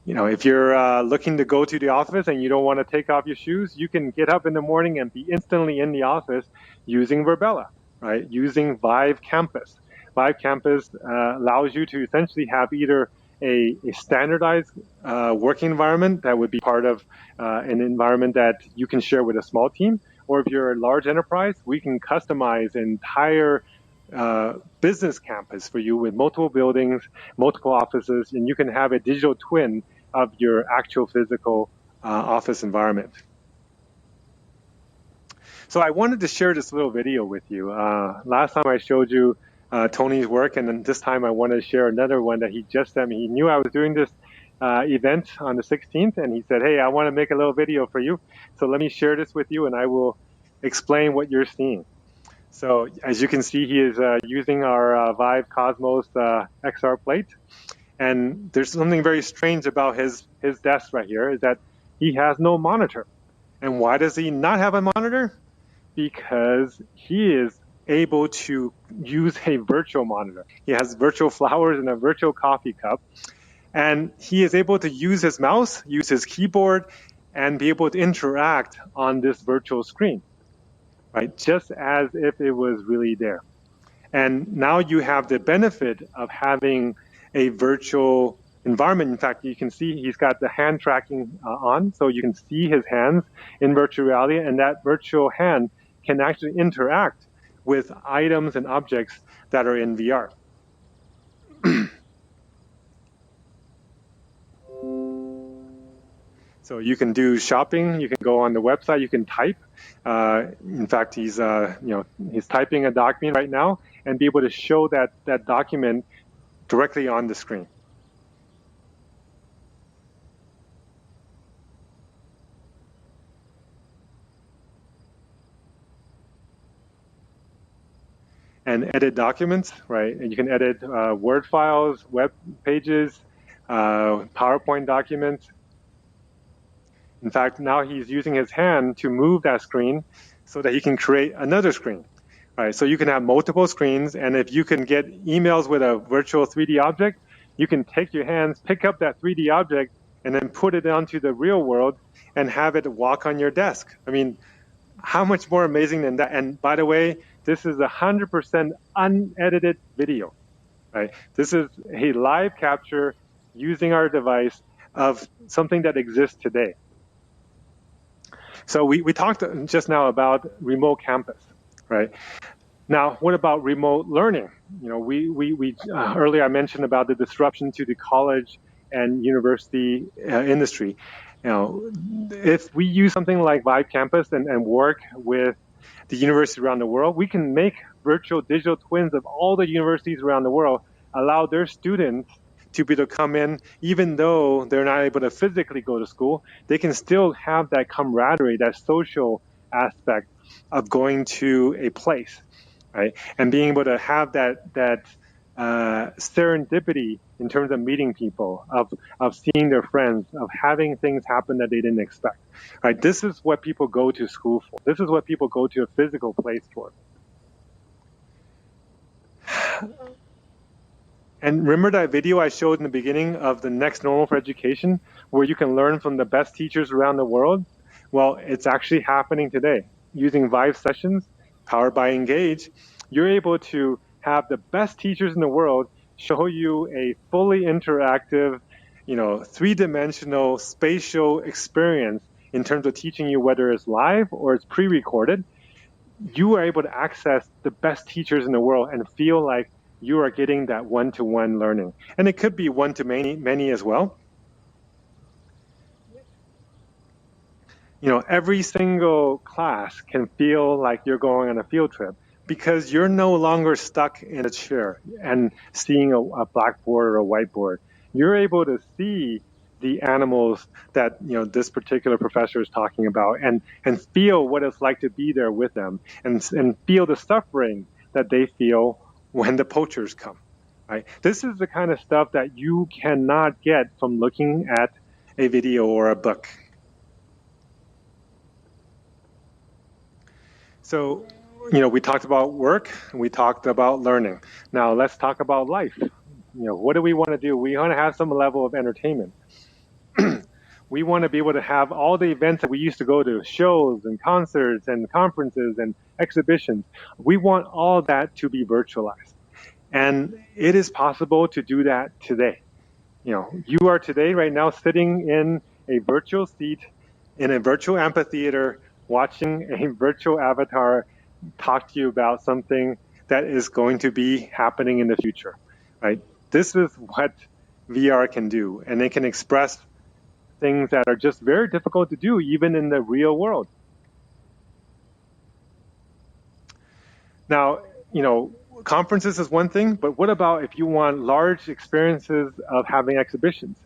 If you're looking to go to the office and you don't want to take off your shoes, you can get up in the morning and be instantly in the office using Verbella, right? Using VIVE Campus. VIVE Campus allows you to essentially have either a standardized working environment that would be part of an environment that you can share with a small team, or if you're a large enterprise, we can customize an entire business campus for you with multiple buildings, multiple offices, and you can have a digital twin of your actual physical office environment. So I wanted to share this little video with you. Last time I showed you Tony's work, and then this time I wanted to share another one that he just sent me. He knew I was doing this event on the 16th, and he said, hey, I want to make a little video for you. So let me share this with you, and I will explain what you're seeing. So as you can see, he is using our VIVE Cosmos XR plate. And there's something very strange about his desk right here is that he has no monitor. And why does he not have a monitor? Because he is able to use a virtual monitor. He has virtual flowers and a virtual coffee cup. And he is able to use his mouse, use his keyboard, and be able to interact on this virtual screen, right? Just as if it was really there. And now you have the benefit of having a virtual environment. In fact, you can see he's got the hand tracking on, so you can see his hands in virtual reality, and that virtual hand can actually interact with items and objects that are in VR. So you can do shopping, you can go on the website, you can type. In fact, he's typing a document right now and be able to show that document directly on the screen. And edit documents, right? And you can edit Word files, web pages, PowerPoint documents. In fact, now he's using his hand to move that screen so that he can create another screen, right? So you can have multiple screens, and if you can get emails with a virtual 3D object, you can take your hands, pick up that 3D object, and then put it onto the real world and have it walk on your desk. I mean, how much more amazing than that? And by the way, this is 100% unedited video, right? This is a live capture using our device of something that exists today. So we talked just now about remote campus, right? Now, what about remote learning? You know, we earlier I mentioned about the disruption to the college and university industry. You know, if we use something like VIVE Campus and work with the universities around the world, we can make virtual digital twins of all the universities around the world, allow their students to be able to come in, even though they're not able to physically go to school, they can still have that camaraderie, that social aspect of going to a place, right? And being able to have that serendipity in terms of meeting people, of seeing their friends, of having things happen that they didn't expect, right? This is what people go to school for. This is what people go to a physical place for. And remember that video I showed in the beginning of the next normal for education, where you can learn from the best teachers around the world? Well, it's actually happening today. Using VIVE sessions, powered by Engage, you're able to have the best teachers in the world show you a fully interactive, three-dimensional spatial experience in terms of teaching you, whether it's live or it's pre-recorded. You are able to access the best teachers in the world and feel like you are getting that one-to-one learning. And it could be one-to-many as well. You know, every single class can feel like you're going on a field trip because you're no longer stuck in a chair and seeing a blackboard or a whiteboard. You're able to see the animals that this particular professor is talking about and feel what it's like to be there with them and feel the suffering that they feel when the poachers come, right? This is the kind of stuff that you cannot get from looking at a video or a book. So, we talked about work, we talked about learning. Now let's talk about life. What do we want to do? We want to have some level of entertainment. We want to be able to have all the events that we used to go to, shows and concerts and conferences and exhibitions. We want all that to be virtualized. And it is possible to do that today. You are today right now sitting in a virtual seat in a virtual amphitheater watching a virtual avatar talk to you about something that is going to be happening in the future, right? This is what VR can do, and it can express things that are just very difficult to do even in the real world. Now, conferences is one thing, but what about if you want large experiences of having exhibitions?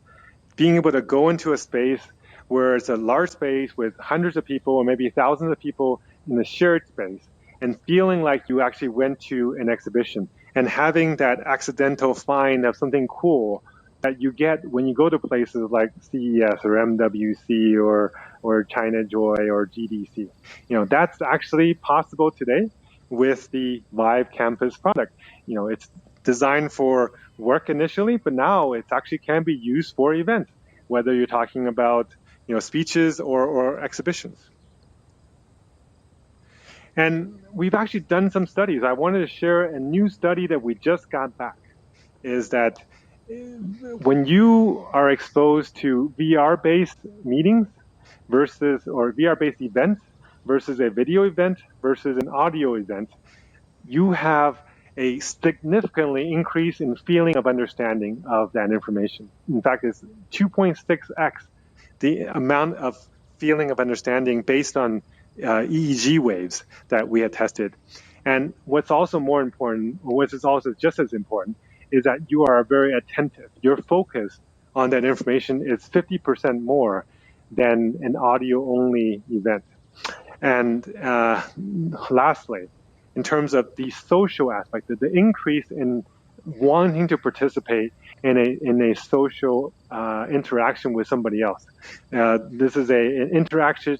Being able to go into a space where it's a large space with hundreds of people or maybe thousands of people in a shared space and feeling like you actually went to an exhibition and having that accidental find of something cool that you get when you go to places like CES or MWC or China Joy or GDC. That's actually possible today with the VIVE Campus product. It's designed for work initially, but now it actually can be used for events, whether you're talking about speeches or exhibitions. And we've actually done some studies. I wanted to share a new study that we just got back, is that when you are exposed to VR-based meetings or VR-based events versus a video event versus an audio event, you have a significantly increase in feeling of understanding of that information. In fact, it's 2.6x the amount of feeling of understanding based on EEG waves that we had tested. And what's also more important, or what is also just as important, is that you are very attentive. Your focus on that information is 50% more than an audio-only event. And lastly, in terms of the social aspect, the increase in wanting to participate in a social interaction with somebody else. This is an interaction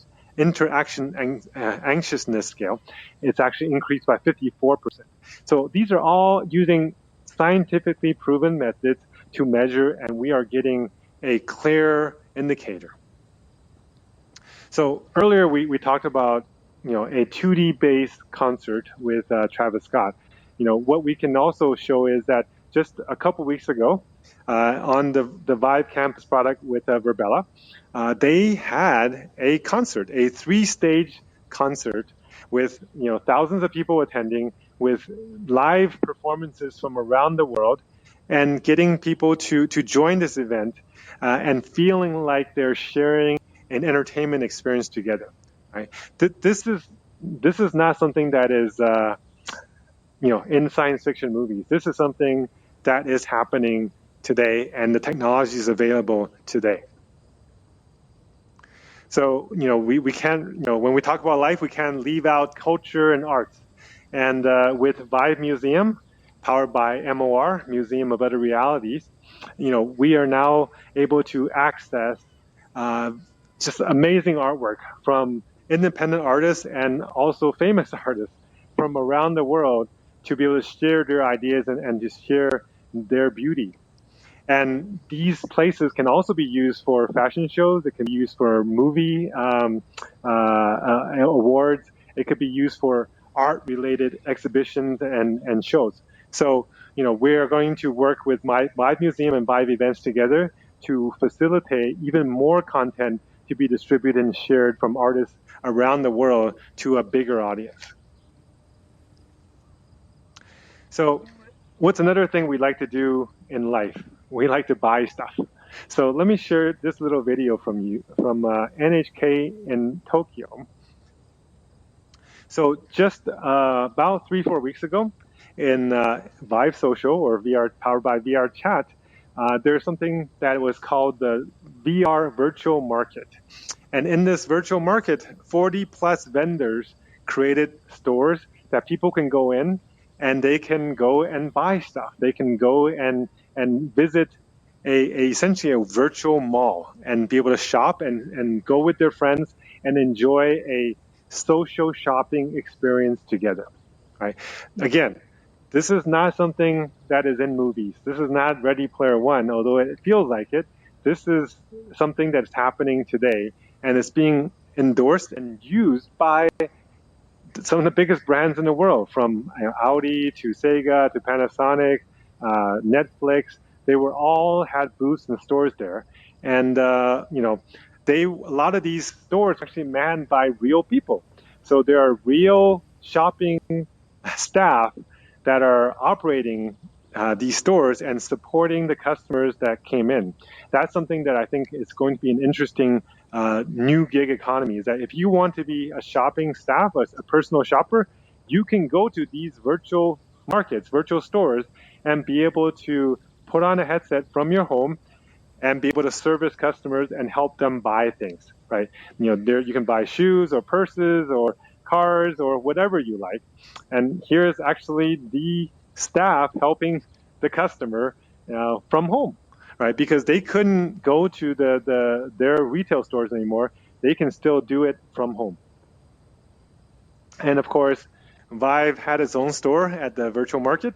anxiousness scale. It's actually increased by 54%. So these are all using scientifically proven methods to measure, and we are getting a clear indicator. So earlier we talked about a 2D based concert with Travis Scott. What we can also show is that just a couple weeks ago on the VIVE campus product with Verbella, they had a concert, a 3-stage concert with thousands of people attending, with live performances from around the world, and getting people to join this event and feeling like they're sharing an entertainment experience together. Right? This is not something that is in science fiction movies. This is something that is happening today, and the technology is available today. So we can't when we talk about life, we can't leave out culture and arts. And with VIVE Museum, powered by MOR, Museum of Other Realities, we are now able to access just amazing artwork from independent artists and also famous artists from around the world to be able to share their ideas and just share their beauty. And these places can also be used for fashion shows. It can be used for movie awards. It could be used for art-related exhibitions and shows. So, we are going to work with VIVE Museum and VIVE Events together to facilitate even more content to be distributed and shared from artists around the world to a bigger audience. So what's another thing we like to do in life? We like to buy stuff. So let me share this little video from NHK in Tokyo. So just about 3-4 weeks ago in VIVE Social, or VR powered by VR Chat, there's something that was called the VR Virtual Market. And in this virtual market, 40 plus vendors created stores that people can go in, and they can go and buy stuff. They can go and visit essentially a virtual mall and be able to shop and go with their friends and enjoy a social shopping experience together. Right? Again, this is not something that is in movies. This is not Ready Player One, although it feels like it. This is something that's happening today, and it's being endorsed and used by some of the biggest brands in the world, from Audi to Sega to Panasonic, Netflix. They were all had booths and stores there, and a lot of these stores are actually manned by real people. So there are real shopping staff that are operating these stores and supporting the customers that came in. That's something that I think is going to be an interesting new gig economy, is that if you want to be a shopping staff, a personal shopper, you can go to these virtual markets, virtual stores, and be able to put on a headset from your home and be able to service customers and help them buy things, right? There you can buy shoes or purses or cars or whatever you like. And here's actually the staff helping the customer from home, right? Because they couldn't go to their retail stores anymore. They can still do it from home. And of course, VIVE had its own store at the virtual market.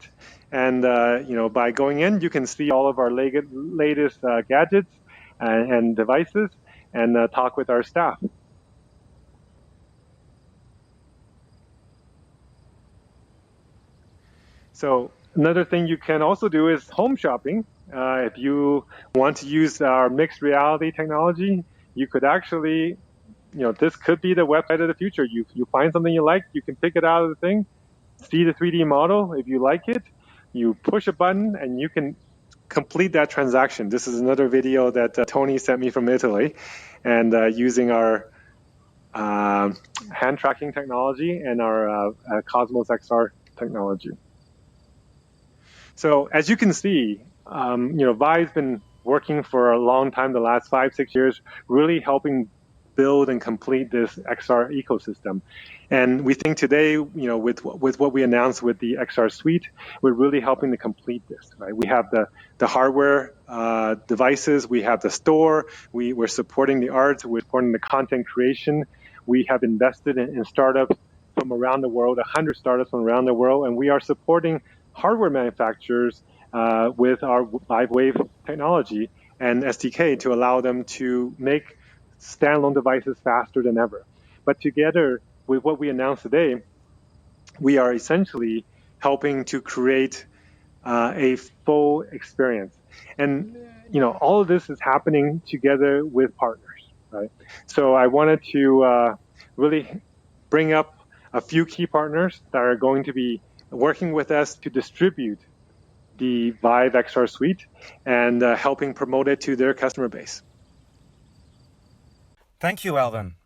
And, by going in, you can see all of our latest gadgets and devices and talk with our staff. So another thing you can also do is home shopping. If you want to use our mixed reality technology, you could actually, this could be the website of the future. You find something you like, you can pick it out of the thing, see the 3D model. If you like it, you push a button and you can complete that transaction. This is another video that Tony sent me from Italy, and using our hand tracking technology and our Cosmos XR technology. So as you can see, VIVE's been working for a long time, the last 5-6 years, really helping build and complete this XR ecosystem. And we think today, with what we announced with the XR Suite, we're really helping to complete this, right? We have the hardware devices, we have the store, we're supporting the arts, we're supporting the content creation. We have invested in startups from around the world, 100 startups from around the world, and we are supporting hardware manufacturers with our VIVE Wave technology and SDK to allow them to make standalone devices faster than ever. But together with what we announced today, we are essentially helping to create a full experience. And all of this is happening together with partners, right? So I wanted to really bring up a few key partners that are going to be working with us to distribute the VIVE XR Suite and helping promote it to their customer base. Thank you, Alvin.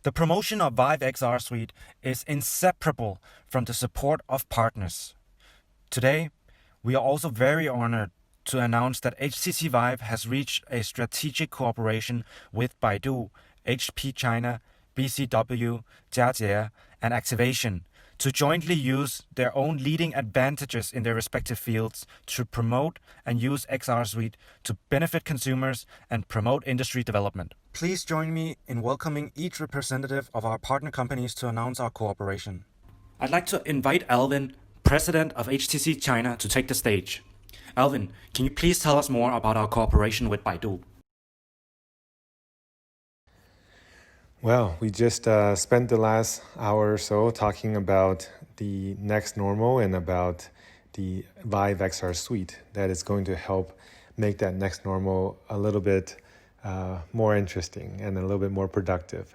The promotion of VIVE XR Suite is inseparable from the support of partners. Today, we are also very honored to announce that HTC VIVE has reached a strategic cooperation with Baidu, HP China, BCW, Jiajie, and Activation to jointly use their own leading advantages in their respective fields to promote and use XR Suite to benefit consumers and promote industry development. Please join me in welcoming each representative of our partner companies to announce our cooperation. I'd like to invite Alvin, President of HTC China, to take the stage. Alvin, can you please tell us more about our cooperation with Baidu? Well, we just spent the last hour or so talking about the next normal and about the VIVE XR Suite that is going to help make that next normal a little bit more interesting and a little bit more productive.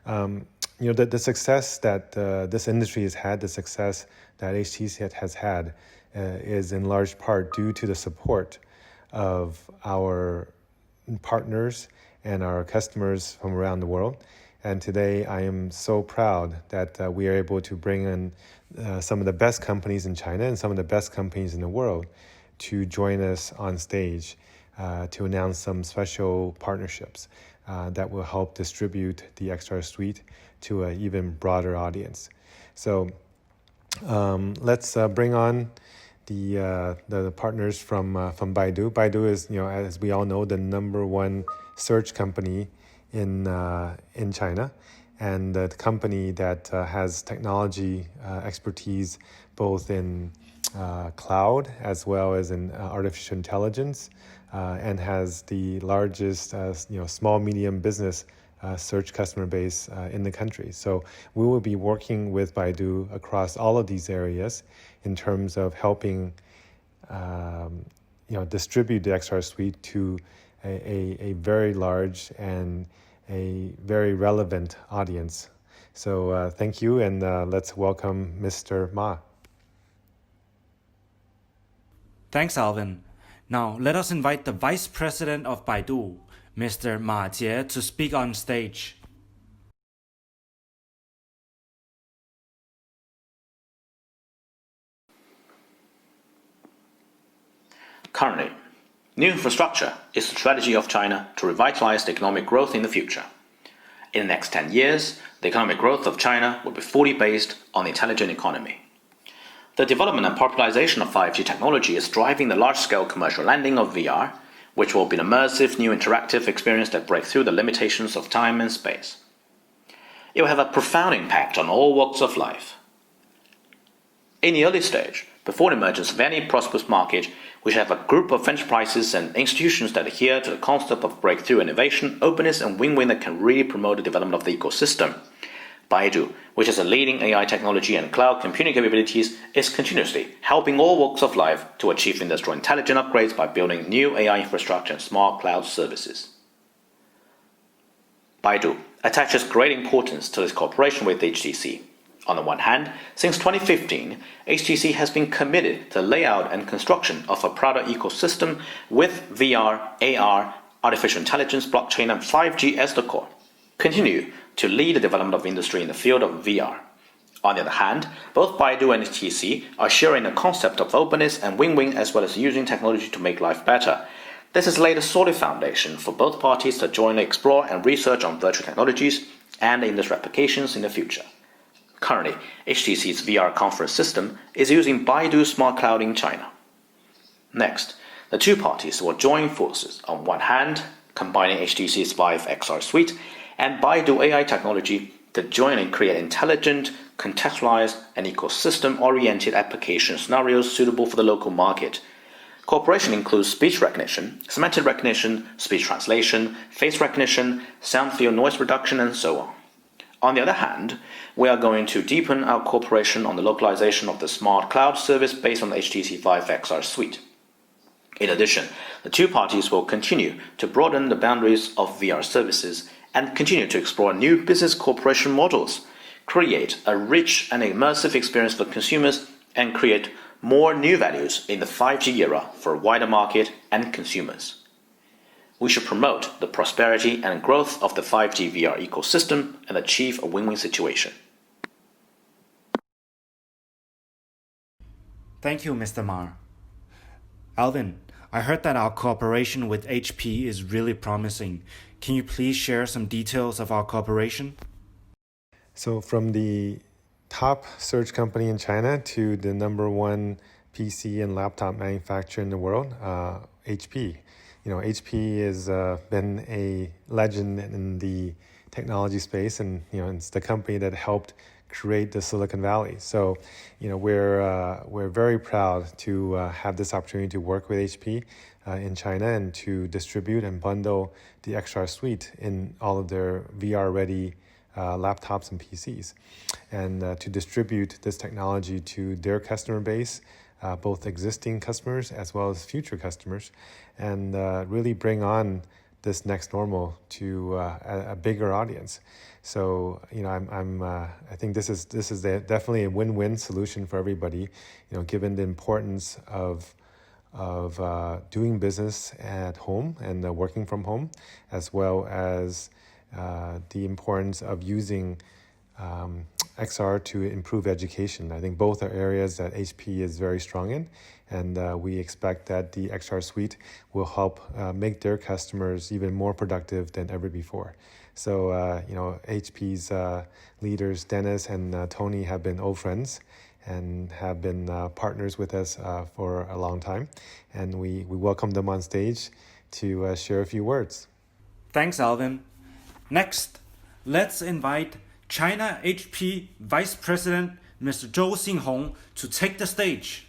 The success that this industry has had, the success that HTC has had, is in large part due to the support of our partners and our customers from around the world. And today I am so proud that we are able to bring in some of the best companies in China and some of the best companies in the world to join us on stage to announce some special partnerships that will help distribute the XR Suite to an even broader audience. So let's bring on the partners from Baidu. Baidu is, as we all know, the #1 search company in China, and the company that has technology expertise both in cloud as well as in artificial intelligence, and has the largest small medium business search customer base in the country. So we will be working with Baidu across all of these areas in terms of helping distribute the XR Suite to a very large and a very relevant audience. So thank you, and let's welcome Mr. Ma. Thanks, Alvin. Now, let us invite the Vice President of Baidu, Mr. Ma Jie, to speak on stage. Currently, new infrastructure is the strategy of China to revitalize the economic growth in the future. In the next 10 years, the economic growth of China will be fully based on the intelligent economy. The development and popularization of 5G technology is driving the large-scale commercial landing of VR, which will be an immersive new interactive experience that breaks through the limitations of time and space. It will have a profound impact on all walks of life. In the early stage, before the emergence of any prosperous market, we should have a group of enterprises and institutions that adhere to the concept of breakthrough innovation, openness, and win-win that can really promote the development of the ecosystem. Baidu, which has a leading AI technology and cloud computing capabilities, is continuously helping all walks of life to achieve industrial intelligent upgrades by building new AI infrastructure and smart cloud services. Baidu attaches great importance to this cooperation with HTC. On the one hand, since 2015, HTC has been committed to the layout and construction of a product ecosystem with VR, AR, artificial intelligence, blockchain, and 5G as the core, continue to lead the development of industry in the field of VR. On the other hand, both Baidu and HTC are sharing the concept of openness and win-win, as well as using technology to make life better. This has laid a solid foundation for both parties to jointly explore and research on virtual technologies and industry applications in the future. Currently, HTC's VR conference system is using Baidu Smart Cloud in China. Next, the two parties will join forces, on one hand, combining HTC's VIVE XR Suite and Baidu AI technology to jointly create intelligent, contextualized, and ecosystem-oriented application scenarios suitable for the local market. Cooperation includes speech recognition, semantic recognition, speech translation, face recognition, sound field noise reduction, and so on. On the other hand, we are going to deepen our cooperation on the localization of the smart cloud service based on the HTC VIVE XR Suite. In addition, the two parties will continue to broaden the boundaries of VR services and continue to explore new business cooperation models, create a rich and immersive experience for consumers, and create more new values in the 5G era for a wider market and consumers. We should promote the prosperity and growth of the 5G VR ecosystem and achieve a win-win situation. Thank you, Mr. Ma. Alvin, I heard that our cooperation with HP is really promising. Can you please share some details of our cooperation? So from the top search company in China to the number one PC and laptop manufacturer in the world, HP. HP has been a legend in the technology space, and it's the company that helped create the Silicon Valley. So, we're very proud to have this opportunity to work with HP in China and to distribute and bundle the XR Suite in all of their VR-ready laptops and PCs, and to distribute this technology to their customer base, both existing customers as well as future customers, and really bring on this next normal to a bigger audience. So I think this is definitely a win-win solution for everybody. Given the importance of doing business at home and working from home, as well as the importance of using XR to improve education. I think both are areas that HP is very strong in, and we expect that the XR Suite will help make their customers even more productive than ever before. So, HP's leaders, Dennis and Tony, have been old friends and have been partners with us for a long time, and we welcome them on stage to share a few words. Thanks, Alvin. Next, let's invite China HP Vice President Mr. Zhou Xinhong to take the stage.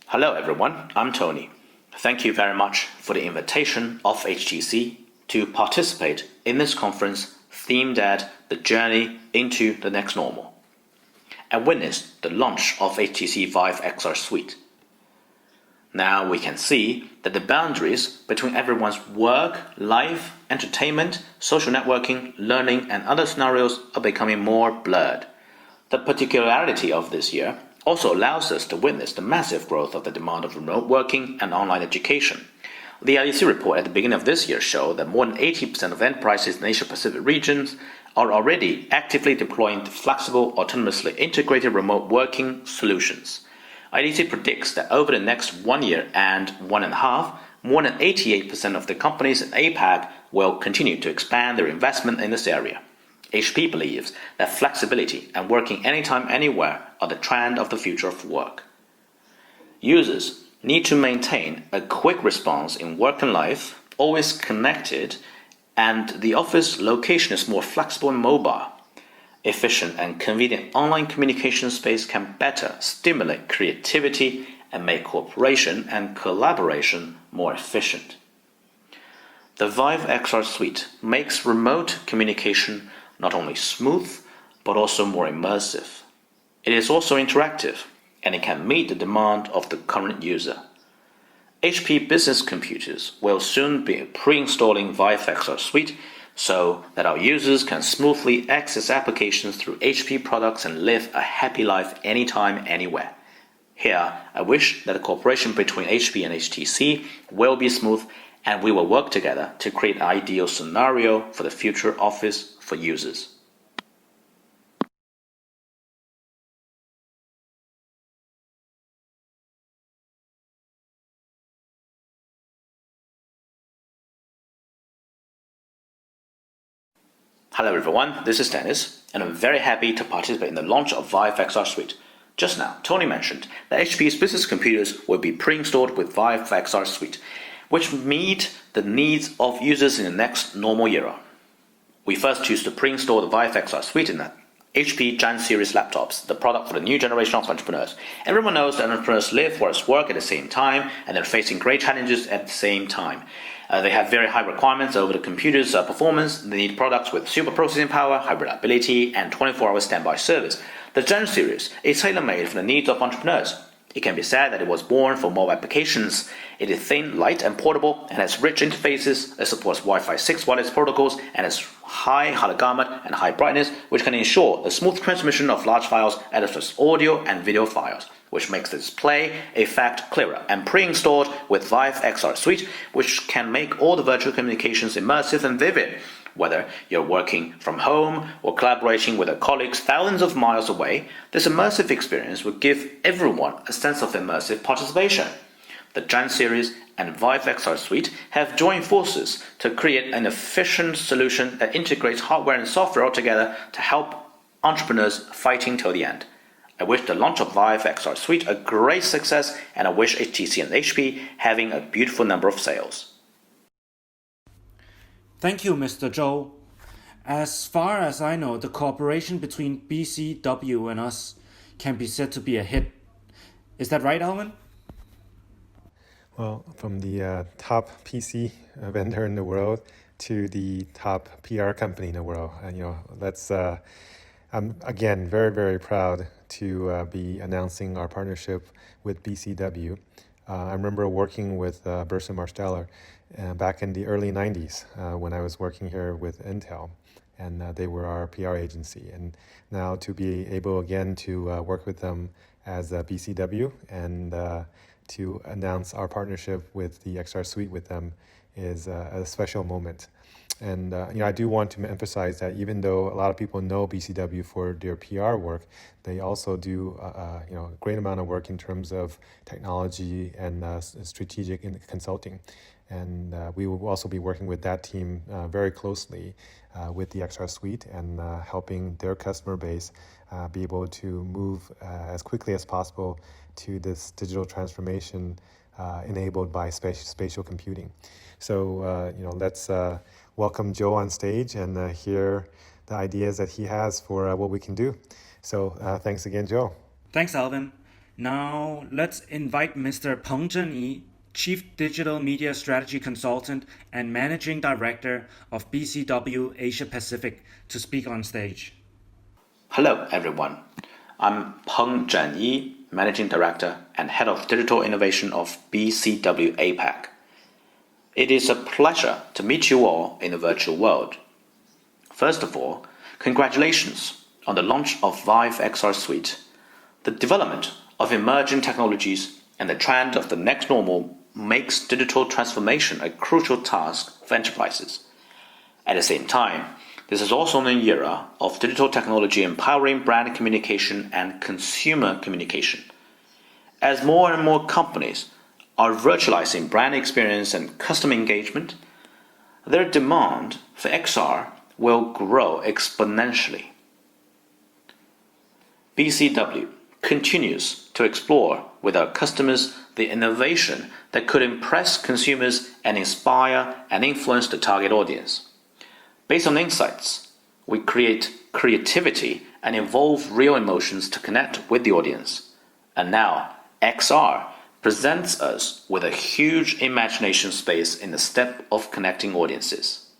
Hello everyone, I'm Tony. Thank you very much for the invitation of HTC to participate in this conference themed at the journey into the next normal, and witness the launch of HTC VIVE XR Suite. Now we can see that the boundaries between everyone's work, life, entertainment, social networking, learning, and other scenarios are becoming more blurred. The particularity of this year also allows us to witness the massive growth of the demand of remote working and online education. The IDC report at the beginning of this year showed that more than 80% of enterprises in Asia-Pacific regions are already actively deploying flexible, autonomously integrated remote working solutions. IDC predicts that over the next 1 year and 1.5, more than 88% of the companies in APAC will continue to expand their investment in this area. HP believes that flexibility and working anytime, anywhere are the trend of the future of work. Users need to maintain a quick response in work and life, always connected, and the office location is more flexible and mobile. Efficient and convenient online communication space can better stimulate creativity and make cooperation and collaboration more efficient. The VIVE XR Suite makes remote communication not only smooth, but also more immersive. It is also interactive, and it can meet the demand of the current user. HP business computers will soon be pre-installing VIVE XR Suite so that our users can smoothly access applications through HP products and live a happy life anytime, anywhere. Here, I wish that the cooperation between HP and HTC will be smooth, and we will work together to create an ideal scenario for the future office for users. Hello everyone, this is Dennis, and I'm very happy to participate in the launch of VIVE XR Suite. Just now, Tony mentioned that HP's business computers will be pre-installed with VIVE XR Suite, which meet the needs of users in the next normal era. We first choose to pre-install the VIVE XR Suite in the HP Gen series laptops, the product for the new generation of entrepreneurs. Everyone knows that entrepreneurs live, work at the same time, and they're facing great challenges at the same time. They have very high requirements over the computer's performance. They need products with super processing power, high reliability, and 24-hour standby service. The Gen series is tailor-made for the needs of entrepreneurs. It can be said that it was born for mobile applications. It is thin, light, and portable, and has rich interfaces. It supports Wi-Fi 6 wireless protocols, and has high color gamut and high brightness, which can ensure the smooth transmission of large files as well as audio and video files, which makes the display effect clearer, and pre-installed with VIVE XR Suite, which can make all the virtual communications immersive and vivid. Whether you're working from home or collaborating with your colleagues thousands of miles away, this immersive experience will give everyone a sense of immersive participation. The Gen series and VIVE XR Suite have joined forces to create an efficient solution that integrates hardware and software all together to help entrepreneurs fighting till the end. I wish the launch of VIVE XR Suite a great success, and I wish HTC and HP having a beautiful number of sales. Thank you, Mr. Zhou. As far as I know, the cooperation between BCW and us can be said to be a hit. Is that right, Alvin? Well, from the top PC vendor in the world to the top PR company in the world, I'm again very, very proud to be announcing our partnership with BCW. I remember working with Burson Marsteller back in the early 90s when I was working here with Intel, and they were our PR agency. And now to be able again to work with them as BCW and to announce our partnership with the XR Suite with them is a special moment. And I do want to emphasize that even though a lot of people know BCW for their PR work, they also do a great amount of work in terms of technology and strategic consulting. And we will also be working with that team very closely with the XR Suite and helping their customer base be able to move as quickly as possible to this digital transformation enabled by spatial computing. So, let's welcome Joe on stage and hear the ideas that he has for what we can do. So, thanks again, Joe. Thanks, Alvin. Now, let's invite Mr. Peng Zhenyi, Chief Digital Media Strategy Consultant and Managing Director of BCW Asia Pacific, to speak on stage. Hello, everyone. I'm Peng Zhenyi, Managing Director and Head of Digital Innovation of BCW APAC. It is a pleasure to meet you all in the virtual world. First of all, congratulations on the launch of VIVE XR Suite. The development of emerging technologies and the trend of the next normal makes digital transformation a crucial task for enterprises. At the same time, this is also an era of digital technology empowering brand communication and consumer communication. As more and more companies are virtualizing brand experience and customer engagement, their demand for XR will grow exponentially. BCW continues to explore with our customers the innovation that could impress consumers and inspire and influence the target audience. Based on insights, we create creativity and evolve real emotions to connect with the audience. And now, XR presents us with a huge imagination space in the step of connecting audiences.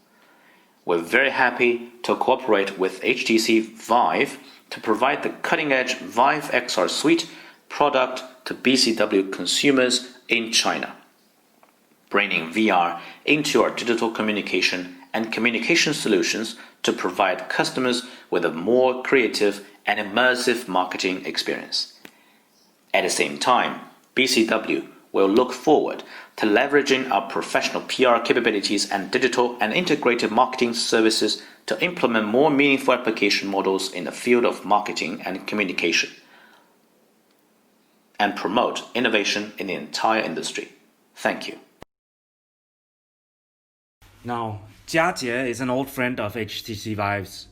We're very happy to cooperate with HTC VIVE to provide the cutting-edge VIVE XR Suite product to BCW consumers in China, bringing VR into our digital communication and communication solutions to provide customers with a more creative and immersive marketing experience. At the same time, BCW will look forward to leveraging our professional PR capabilities and digital and integrated marketing services to implement more meaningful application models in the field of marketing and communication, and promote innovation in the entire industry. Thank you. Now, Jiajie is an old friend of HTC Vive's.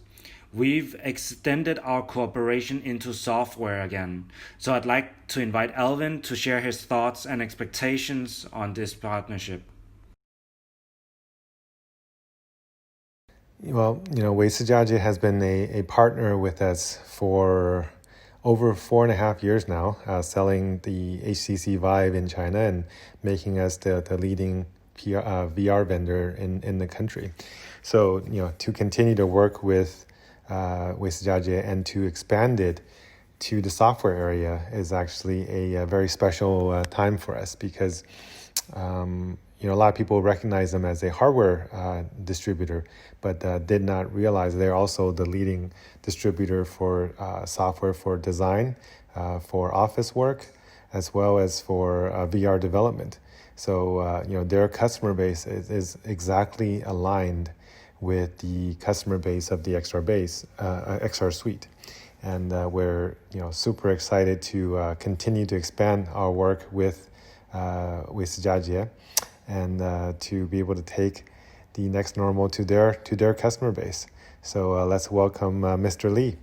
We've extended our cooperation into software again, so I'd like to invite Alvin to share his thoughts and expectations on this partnership. Well, Jiajie has been a partner with us for over 4.5 years now, selling the HTC Vive in China and making us the leading VR vendor in the country. So, to continue to work with Jiajie and to expand it to the software area is actually a very special time for us because a lot of people recognize them as a hardware distributor, but did not realize they're also the leading distributor for software for design, for office work, as well as for VR development. So their customer base is exactly aligned with the customer base of the XR Suite. And we're super excited to continue to expand our work with Jiajie and to be able to take the next normal to their customer base. So let's welcome Mr. Lee.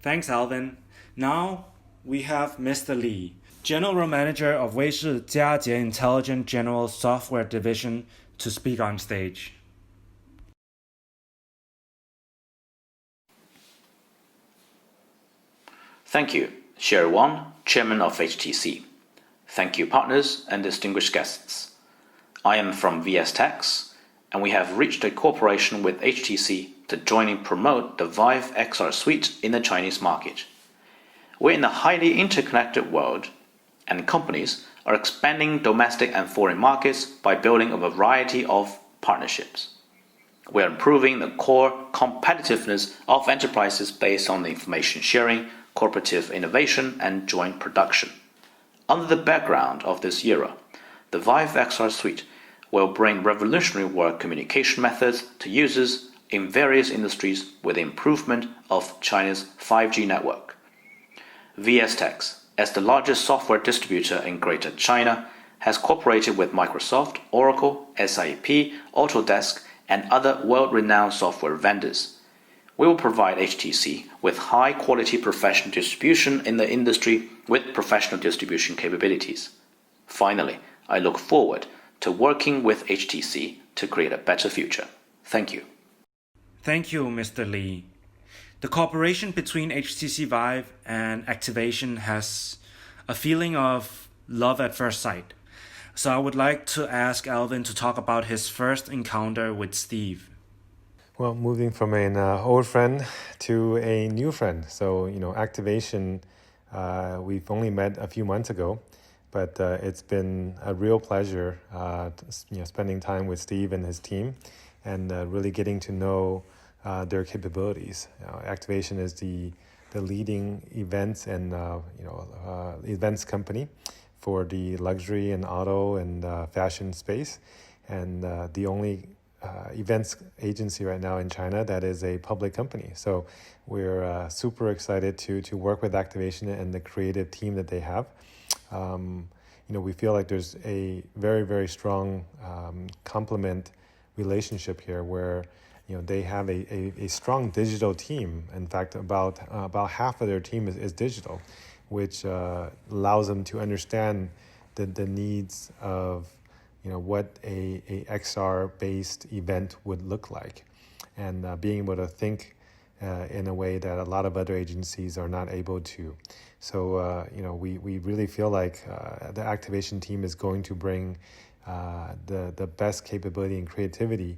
Thanks, Alvin. Now we have Mr. Lee, General Manager of Weishi Jiajie Intelligent General Software Division, to speak on stage. Thank you, Sherry Wang, Chairman of HTC. Thank you, partners and distinguished guests. I am from VS Techs, and we have reached a cooperation with HTC to jointly promote the VIVE XR Suite in the Chinese market. We're in a highly interconnected world, and companies are expanding domestic and foreign markets by building a variety of partnerships. We are improving the core competitiveness of enterprises based on the information sharing, cooperative innovation, and joint production. Under the background of this era, the VIVE XR Suite will bring revolutionary work communication methods to users in various industries with the improvement of China's 5G network. VS Techs, as the largest software distributor in Greater China, has cooperated with Microsoft, Oracle, SAP, Autodesk, and other world-renowned software vendors. We will provide HTC with high-quality professional distribution in the industry with professional distribution capabilities. Finally, I look forward to working with HTC to create a better future. Thank you. Thank you, Mr. Lee. The cooperation between HTC Vive and Activation has a feeling of love at first sight. So I would like to ask Alvin to talk about his first encounter with Steve. Well, moving from an old friend to a new friend. So, Activation, we've only met a few months ago, but it's been a real pleasure, spending time with Steve and his team and really getting to know their capabilities. Activation is the leading events and events company for the luxury and auto and fashion space, and the only events agency right now in China that is a public company. So we're super excited to work with Activation and the creative team that they have. We feel like there's a very, very strong complement relationship here where they have a strong digital team. In fact, about half of their team is digital, which allows them to understand the needs of what a XR-based event would look like, and being able to think in a way that a lot of other agencies are not able to. So we really feel like the Activation team is going to bring the best capability and creativity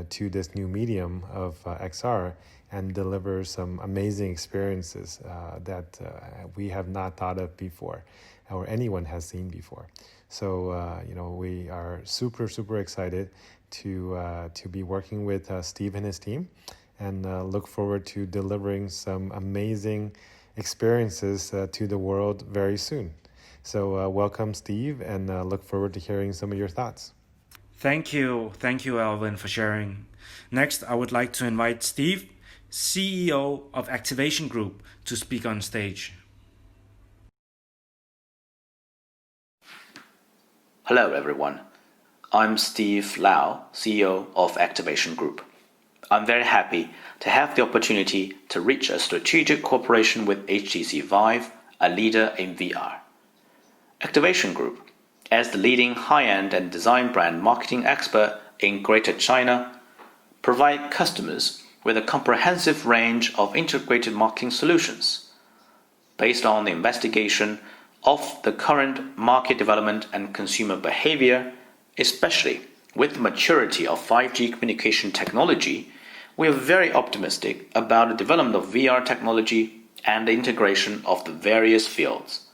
to this new medium of XR and deliver some amazing experiences that we have not thought of before or anyone has seen before. So we are super excited to be working with Steve and his team, and look forward to delivering some amazing experiences to the world very soon. So welcome, Steve, and look forward to hearing some of your thoughts. Thank you, Alvin, for sharing. Next, I would like to invite Steve, CEO of Activation Group, to speak on stage. Hello everyone, I'm Steve Lau, CEO of Activation Group. I'm very happy to have the opportunity to reach a strategic cooperation with HTC VIVE, a leader in VR. Activation Group, as the leading high-end and design brand marketing expert in Greater China, provide customers with a comprehensive range of integrated marketing solutions based on the investigation of the current market development and consumer behavior, especially with the maturity of 5G communication technology. We are very optimistic about the development of VR technology and the integration of the various fields.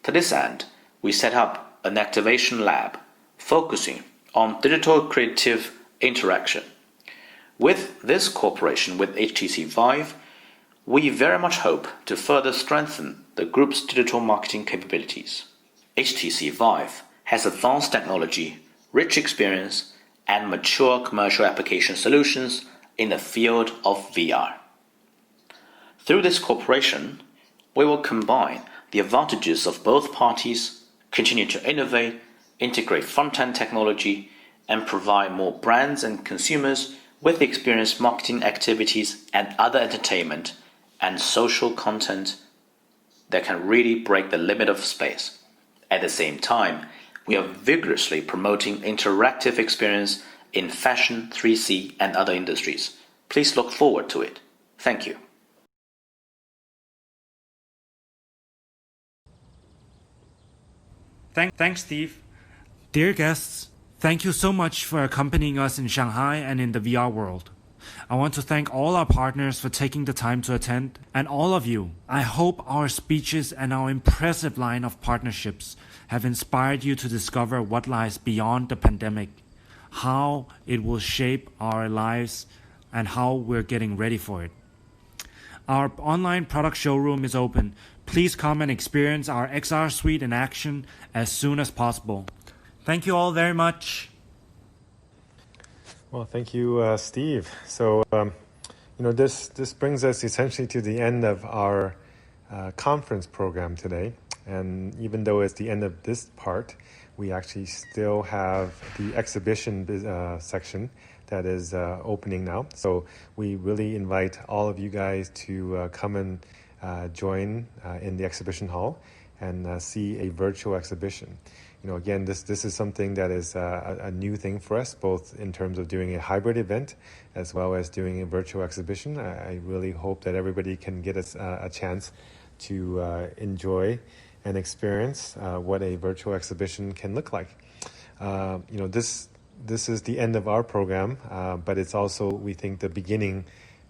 To this end, we set up an activation lab focusing on digital creative interaction. With this cooperation with HTC VIVE, we very much hope to further strengthen the group's digital marketing capabilities. HTC VIVE has advanced technology, rich experience, and mature commercial application solutions in the field of VR. Through this cooperation, we will combine the advantages of both parties, continue to innovate, integrate front-end technology, and provide more brands and consumers with experienced marketing activities and other entertainment and social content that can really break the limit of space. At the same time, we are vigorously promoting interactive experience in fashion, 3C, and other industries. Please look forward to it. Thank you. Thanks, Steve. Dear guests, thank you so much for accompanying us in Shanghai and in the VR world. I want to thank all our partners for taking the time to attend, and all of you. I hope our speeches and our impressive line of partnerships have inspired you to discover what lies beyond the pandemic, how it will shape our lives, and how we're getting ready for it. Our online product showroom is open. Please come and experience our XR Suite in action as soon as possible. Thank you all very much. Well, thank you, Steve. So, this brings us essentially to the end of our conference program today. And even though it's the end of this part, we actually still have the exhibition section that is opening now. So we really invite all of you guys to come and join in the exhibition hall and see a virtual exhibition. Again, this is something that is a new thing for us, both in terms of doing a hybrid event as well as doing a virtual exhibition. I really hope that everybody can get a chance to enjoy and experience what a virtual exhibition can look like. This is the end of our program, but it's also, we think, the beginning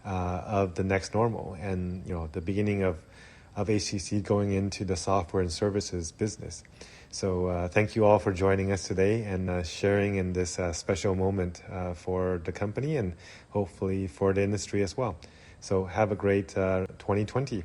of the next normal, and the beginning of HTC going into the software and services business. So thank you all for joining us today and sharing in this special moment for the company and hopefully for the industry as well. So have a great 2020.